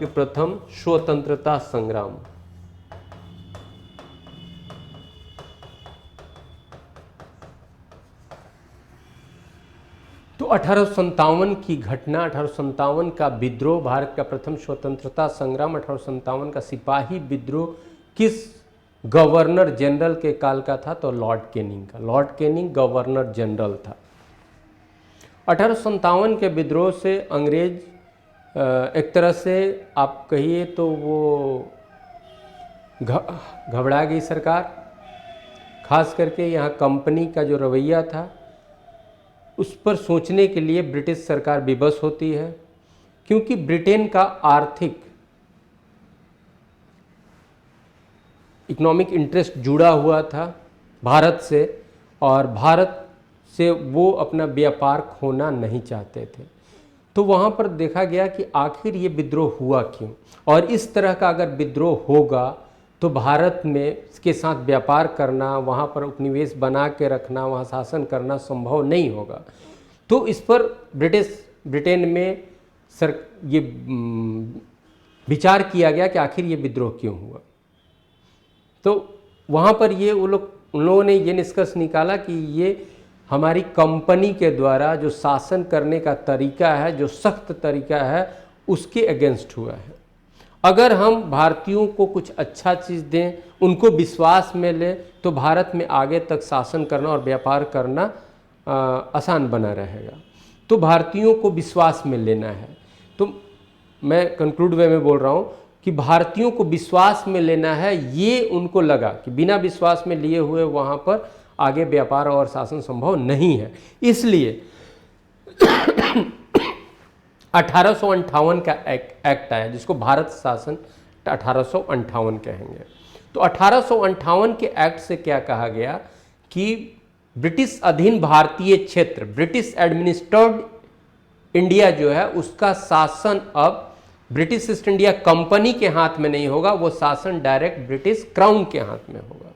के प्रथम स्वतंत्रता संग्राम। तो 1857 की घटना, 1857 का विद्रोह, भारत का प्रथम स्वतंत्रता संग्राम, 1857 का सिपाही विद्रोह किस गवर्नर जनरल के काल का था, तो लॉर्ड कैनिंग का। लॉर्ड कैनिंग गवर्नर जनरल था। 1857 के विद्रोह से अंग्रेज एक तरह से आप कहिए तो वो घबरा गई सरकार, खास करके यहाँ कंपनी का जो रवैया था उस पर सोचने के लिए ब्रिटिश सरकार विवश होती है, क्योंकि ब्रिटेन का आर्थिक इकोनॉमिक इंटरेस्ट जुड़ा हुआ था भारत से, और भारत से वो अपना व्यापार खोना नहीं चाहते थे। तो वहाँ पर देखा गया कि आखिर ये विद्रोह हुआ क्यों, और इस तरह का अगर विद्रोह होगा तो भारत में इसके साथ व्यापार करना, वहाँ पर उपनिवेश बना के रखना, वहाँ शासन करना संभव नहीं होगा। तो इस पर ब्रिटेन में ये विचार किया गया कि आखिर ये विद्रोह क्यों हुआ। तो वहाँ पर उन लोगों ने ये निष्कर्ष निकाला कि ये हमारी कंपनी के द्वारा जो शासन करने का तरीका है, जो सख्त तरीका है, उसके अगेंस्ट हुआ है। अगर हम भारतीयों को कुछ अच्छा चीज़ दें, उनको विश्वास में लें, तो भारत में आगे तक शासन करना और व्यापार करना आसान बना रहेगा। तो भारतीयों को विश्वास में लेना है। तो मैं कंक्लूड वे में बोल रहा हूँ कि भारतीयों को विश्वास में लेना है। ये उनको लगा कि बिना विश्वास में लिए हुए वहाँ पर आगे व्यापार और शासन संभव नहीं है। इसलिए 1858 का एक्ट आया, जिसको भारत शासन 1858 कहेंगे। तो 1858 के एक्ट से क्या कहा गया कि ब्रिटिश अधीन भारतीय क्षेत्र, ब्रिटिश एडमिनिस्ट्रेड इंडिया जो है, उसका शासन अब ब्रिटिश ईस्ट इंडिया कंपनी के हाथ में नहीं होगा, वो शासन डायरेक्ट ब्रिटिश क्राउन के हाथ में होगा।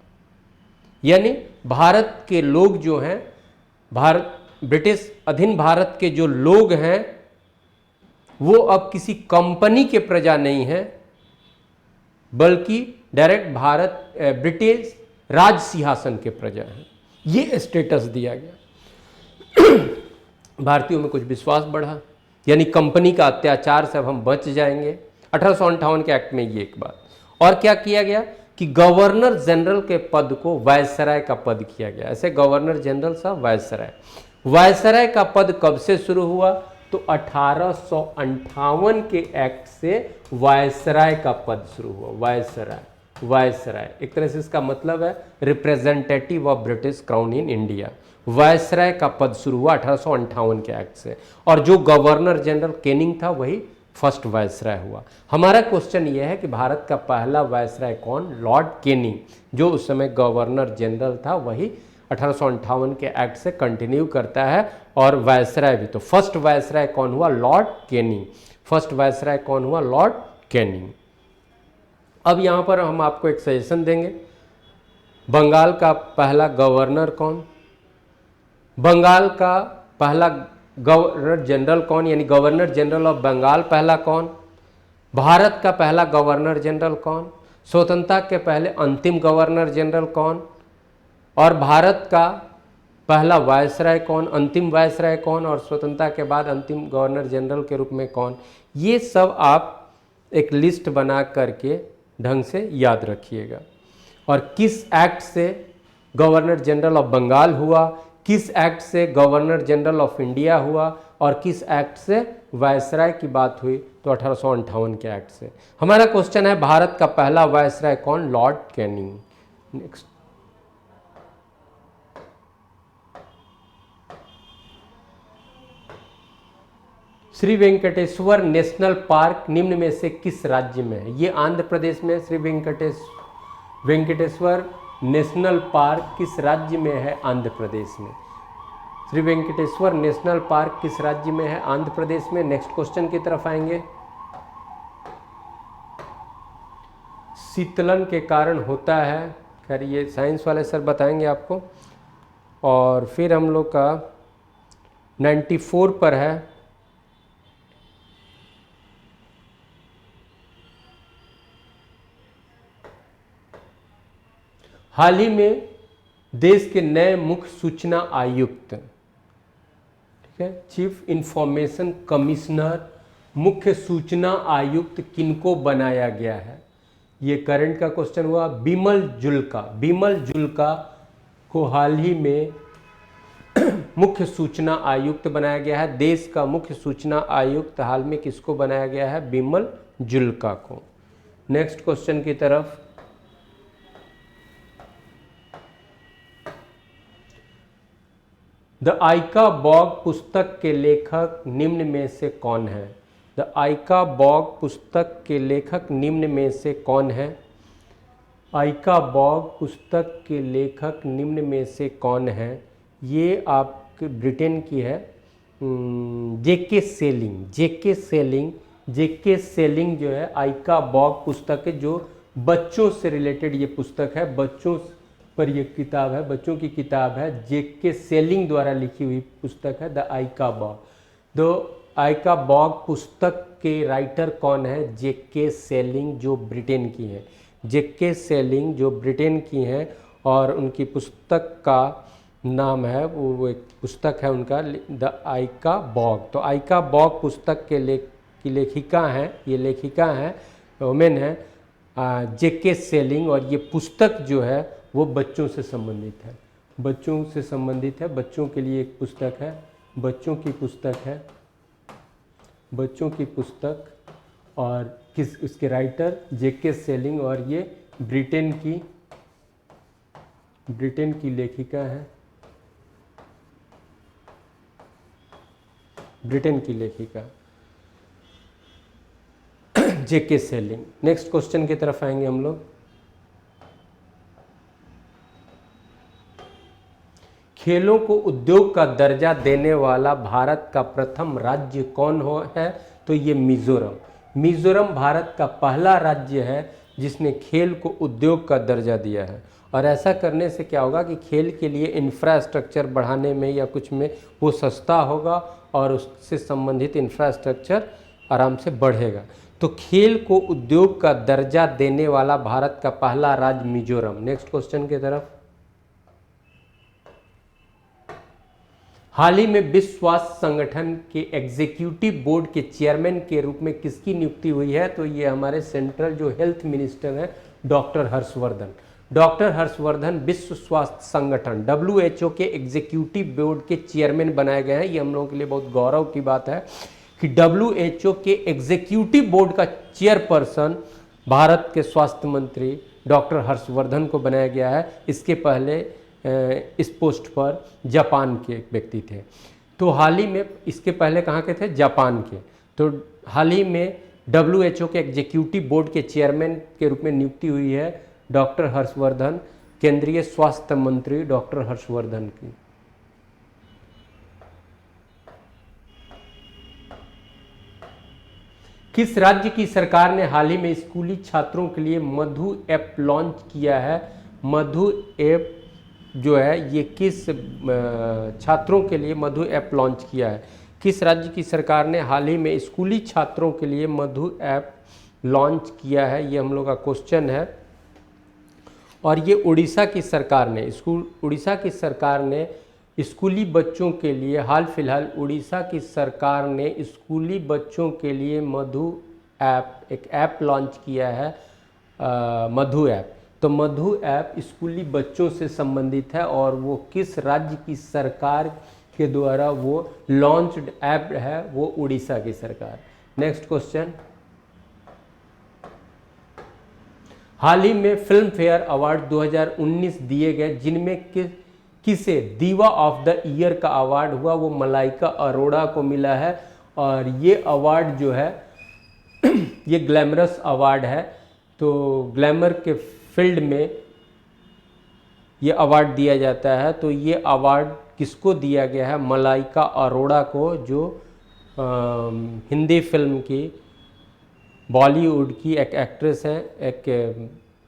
यानी भारत के लोग जो हैं, ब्रिटिश अधीन भारत के जो लोग हैं, वो अब किसी कंपनी के प्रजा नहीं है, बल्कि डायरेक्ट ब्रिटिश राज सिंहासन के प्रजा हैं। ये स्टेटस दिया गया। भारतीयों में कुछ विश्वास बढ़ा, यानी कंपनी का अत्याचार से अब हम बच जाएंगे। 1858 के एक्ट में ये एक बात। और क्या किया गया कि गवर्नर जनरल के पद को वायसराय का पद किया गया। ऐसे गवर्नर जनरल साहब वायसराय। वायसराय का पद कब से शुरू हुआ? तो 1858 के एक्ट से वायसराय का पद शुरू हुआ। वायसराय एक तरह से इसका मतलब है representative of British crown in India. Viceroy का पद शुरू हुआ 1858 के एक्ट से, और जो गवर्नर जनरल कैनिंग था वही फर्स्ट वायसराय हुआ। हमारा क्वेश्चन यह है कि भारत का पहला वायसराय कौन? लॉर्ड कैनिंग, जो उस समय गवर्नर जनरल था, वही 1858 के एक्ट से कंटिन्यू करता है। और वायसराय भी, तो फर्स्ट वायसराय कौन हुआ? Lord Canning. फर्स्ट वायसराय कौन हुआ? Lord Canning. अब यहाँ पर हम आपको एक सजेशन देंगे, बंगाल का पहला गवर्नर कौन, बंगाल का पहला गवर्नर जनरल कौन, यानी गवर्नर जनरल ऑफ बंगाल पहला कौन, भारत का पहला गवर्नर जनरल कौन, स्वतंत्रता के पहले अंतिम गवर्नर जनरल कौन, और भारत का पहला वायसराय कौन, अंतिम वायसराय कौन, और स्वतंत्रता के बाद अंतिम गवर्नर जनरल के रूप में कौन। ये सब आप एक लिस्ट बना करके ढंग से याद रखिएगा। और किस एक्ट से गवर्नर जनरल ऑफ बंगाल हुआ, किस एक्ट से गवर्नर जनरल ऑफ इंडिया हुआ, और किस एक्ट से वायसराय की बात हुई, तो 1858 के एक्ट से। हमारा क्वेश्चन है भारत का पहला वायसराय कौन? Lord Canning. Next, Shri Venkateswara national park निम्न में से किस राज्य में है? ये आंध्र प्रदेश में। श्री वेंकटेश्वर नेशनल पार्क किस राज्य में है? आंध्र प्रदेश में। श्री वेंकटेश्वर नेशनल पार्क किस राज्य में है? आंध्र प्रदेश में। नेक्स्ट क्वेश्चन की तरफ आएंगे। शीतलन के कारण होता है, खैर ये साइंस वाले सर बताएंगे आपको। और फिर हम लोग का 94 पर है, हाल ही में देश के नए मुख्य सूचना आयुक्त, ठीक है, चीफ इंफॉर्मेशन कमिश्नर, मुख्य सूचना आयुक्त किनको बनाया गया है? ये करंट का क्वेश्चन हुआ। बिमल जुल्का को हाल ही में मुख्य सूचना आयुक्त बनाया गया है। देश का मुख्य सूचना आयुक्त हाल में किसको बनाया गया है? बिमल जुल्का को। नेक्स्ट क्वेश्चन की तरफ, द आइका बॉग पुस्तक के लेखक निम्न में से कौन है? द आइका बॉग पुस्तक के लेखक निम्न में से कौन है? आइका बॉग पुस्तक के लेखक निम्न में से कौन है? ये आप ब्रिटेन की है, जेके सेलिंग। जेके सेलिंग जो है आइका बॉग पुस्तक है, जो बच्चों से रिलेटेड ये पुस्तक है, बच्चों पर ये किताब है, बच्चों की किताब है, जेके सेलिंग द्वारा लिखी हुई पुस्तक है द आइका बॉग। द आइका बॉग पुस्तक के राइटर कौन है? जेके सेलिंग, जो ब्रिटेन की है, जेके सेलिंग जो ब्रिटेन की हैं, और उनकी पुस्तक का नाम है, वो एक पुस्तक है उनका द आइका बॉग। तो आइका बॉग पुस्तक के की लेखिका हैं, ये लेखिका हैं, वोमेन है जेके सेलिंग, और ये पुस्तक जो है वो बच्चों से संबंधित है, बच्चों से संबंधित है, बच्चों के लिए एक पुस्तक है, बच्चों की पुस्तक है, बच्चों की पुस्तक, और उसके राइटर जेके सेलिंग, और ये ब्रिटेन की लेखिका है, ब्रिटेन की लेखिका जेके सेलिंग। नेक्स्ट क्वेश्चन की तरफ आएंगे हम लोग। खेलों को उद्योग का दर्जा देने वाला भारत का प्रथम राज्य कौन है? तो ये मिजोरम। मिजोरम भारत का पहला राज्य है जिसने खेल को उद्योग का दर्जा दिया है। और ऐसा करने से क्या होगा कि खेल के लिए इंफ्रास्ट्रक्चर बढ़ाने में या कुछ में वो सस्ता होगा, और उससे संबंधित इंफ्रास्ट्रक्चर आराम से बढ़ेगा। तो खेल को उद्योग का दर्जा देने वाला भारत का पहला राज्य मिजोरम। नेक्स्ट क्वेश्चन की तरफ। हाल ही में विश्व स्वास्थ्य संगठन के एग्जीक्यूटिव बोर्ड के चेयरमैन के रूप में किसकी नियुक्ति हुई है? तो ये हमारे सेंट्रल जो हेल्थ मिनिस्टर हैं डॉक्टर हर्षवर्धन। डॉक्टर हर्षवर्धन विश्व स्वास्थ्य संगठन WHO के एग्जीक्यूटिव बोर्ड के चेयरमैन बनाए गए हैं। ये हम लोगों के लिए बहुत गौरव की बात है कि WHO के एग्जीक्यूटिव बोर्ड का चेयरपर्सन भारत के स्वास्थ्य मंत्री डॉक्टर हर्षवर्धन को बनाया गया है। इसके पहले इस पोस्ट पर जापान के एक व्यक्ति थे। तो हाल ही में, इसके पहले कहाँ के थे? जापान के। तो हाल ही में WHO के एग्जीक्यूटिव बोर्ड के चेयरमैन के रूप में नियुक्ति हुई है डॉक्टर हर्षवर्धन, केंद्रीय स्वास्थ्य मंत्री डॉक्टर हर्षवर्धन की। किस राज्य की सरकार ने हाल ही में स्कूली छात्रों के लिए मधु ऐप लॉन्च किया है? मधु ऐप जो है ये किस छात्रों के लिए मधु ऐप लॉन्च किया है? किस राज्य की सरकार ने हाल ही में स्कूली छात्रों के लिए मधु ऐप लॉन्च किया है? ये हम लोग का क्वेश्चन है। और ये उड़ीसा की सरकार ने, उड़ीसा की सरकार ने स्कूली बच्चों के लिए, हाल फिलहाल उड़ीसा की सरकार ने स्कूली बच्चों के लिए मधु ऐप, एक ऐप लॉन्च किया है, मधु ऐप। तो मधु ऐप स्कूली बच्चों से संबंधित है, और वो किस राज्य की सरकार के द्वारा वो लॉन्च्ड ऐप है? वो उड़ीसा की सरकार। Next question. हाल ही में फिल्म फेयर अवार्ड 2019 दिए गए, जिनमें किसे दीवा ऑफ द ईयर का अवार्ड हुआ? वो मलाइका अरोड़ा को मिला है। और ये अवार्ड जो है ये ग्लैमरस अवार्ड है। तो ग्लैमर के फील्ड में ये अवार्ड दिया जाता है। तो ये अवार्ड किसको दिया गया है? मलाइका अरोड़ा को, जो हिंदी फिल्म की, बॉलीवुड की एक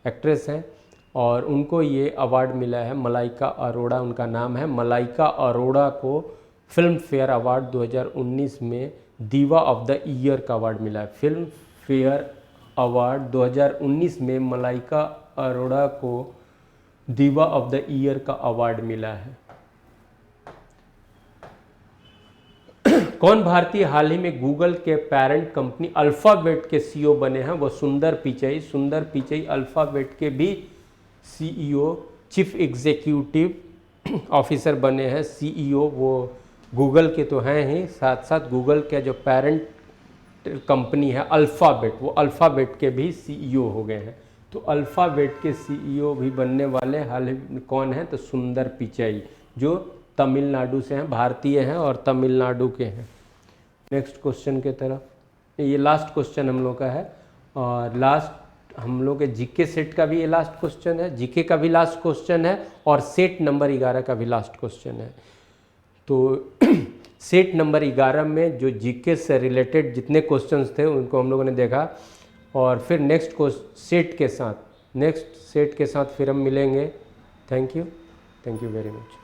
एक्ट्रेस हैं, और उनको ये अवार्ड मिला है। मलाइका अरोड़ा उनका नाम है। मलाइका अरोड़ा को फिल्म फेयर अवार्ड 2019 में दीवा ऑफ द ईयर का अवार्ड मिला है। फिल्म फेयर अवार्ड 2019 में मलाइका अरोड़ा को दीवा ऑफ द ईयर का अवार्ड मिला है। कौन भारतीय हाल ही में गूगल के पेरेंट कंपनी अल्फाबेट के CEO बने हैं? वो सुंदर पिचई। सुंदर पिचई अल्फाबेट के भी CEO, चीफ एग्जीक्यूटिव ऑफिसर बने हैं, CEO। वो गूगल के तो हैं ही, साथ साथ गूगल के जो पेरेंट कंपनी है अल्फाबेट, वो अल्फाबेट के भी CEO हो गए हैं। तो अल्फाबेट के CEO भी बनने वाले हाल ही कौन है? तो सुंदर पिचई, जो तमिलनाडु से हैं, भारतीय हैं और तमिलनाडु के हैं। नेक्स्ट क्वेश्चन के तरफ, ये लास्ट क्वेश्चन हम लोग का है और लास्ट हम लोग के जीके सेट का भी ये लास्ट क्वेश्चन है, जीके का भी लास्ट क्वेश्चन है और सेट नंबर 11 का भी लास्ट क्वेश्चन है। तो सेट नंबर 11 में जो जीके से रिलेटेड जितने क्वेश्चंस थे उनको हम लोगों ने देखा और फिर नेक्स्ट सेट के साथ फिर हम मिलेंगे। Thank you very much.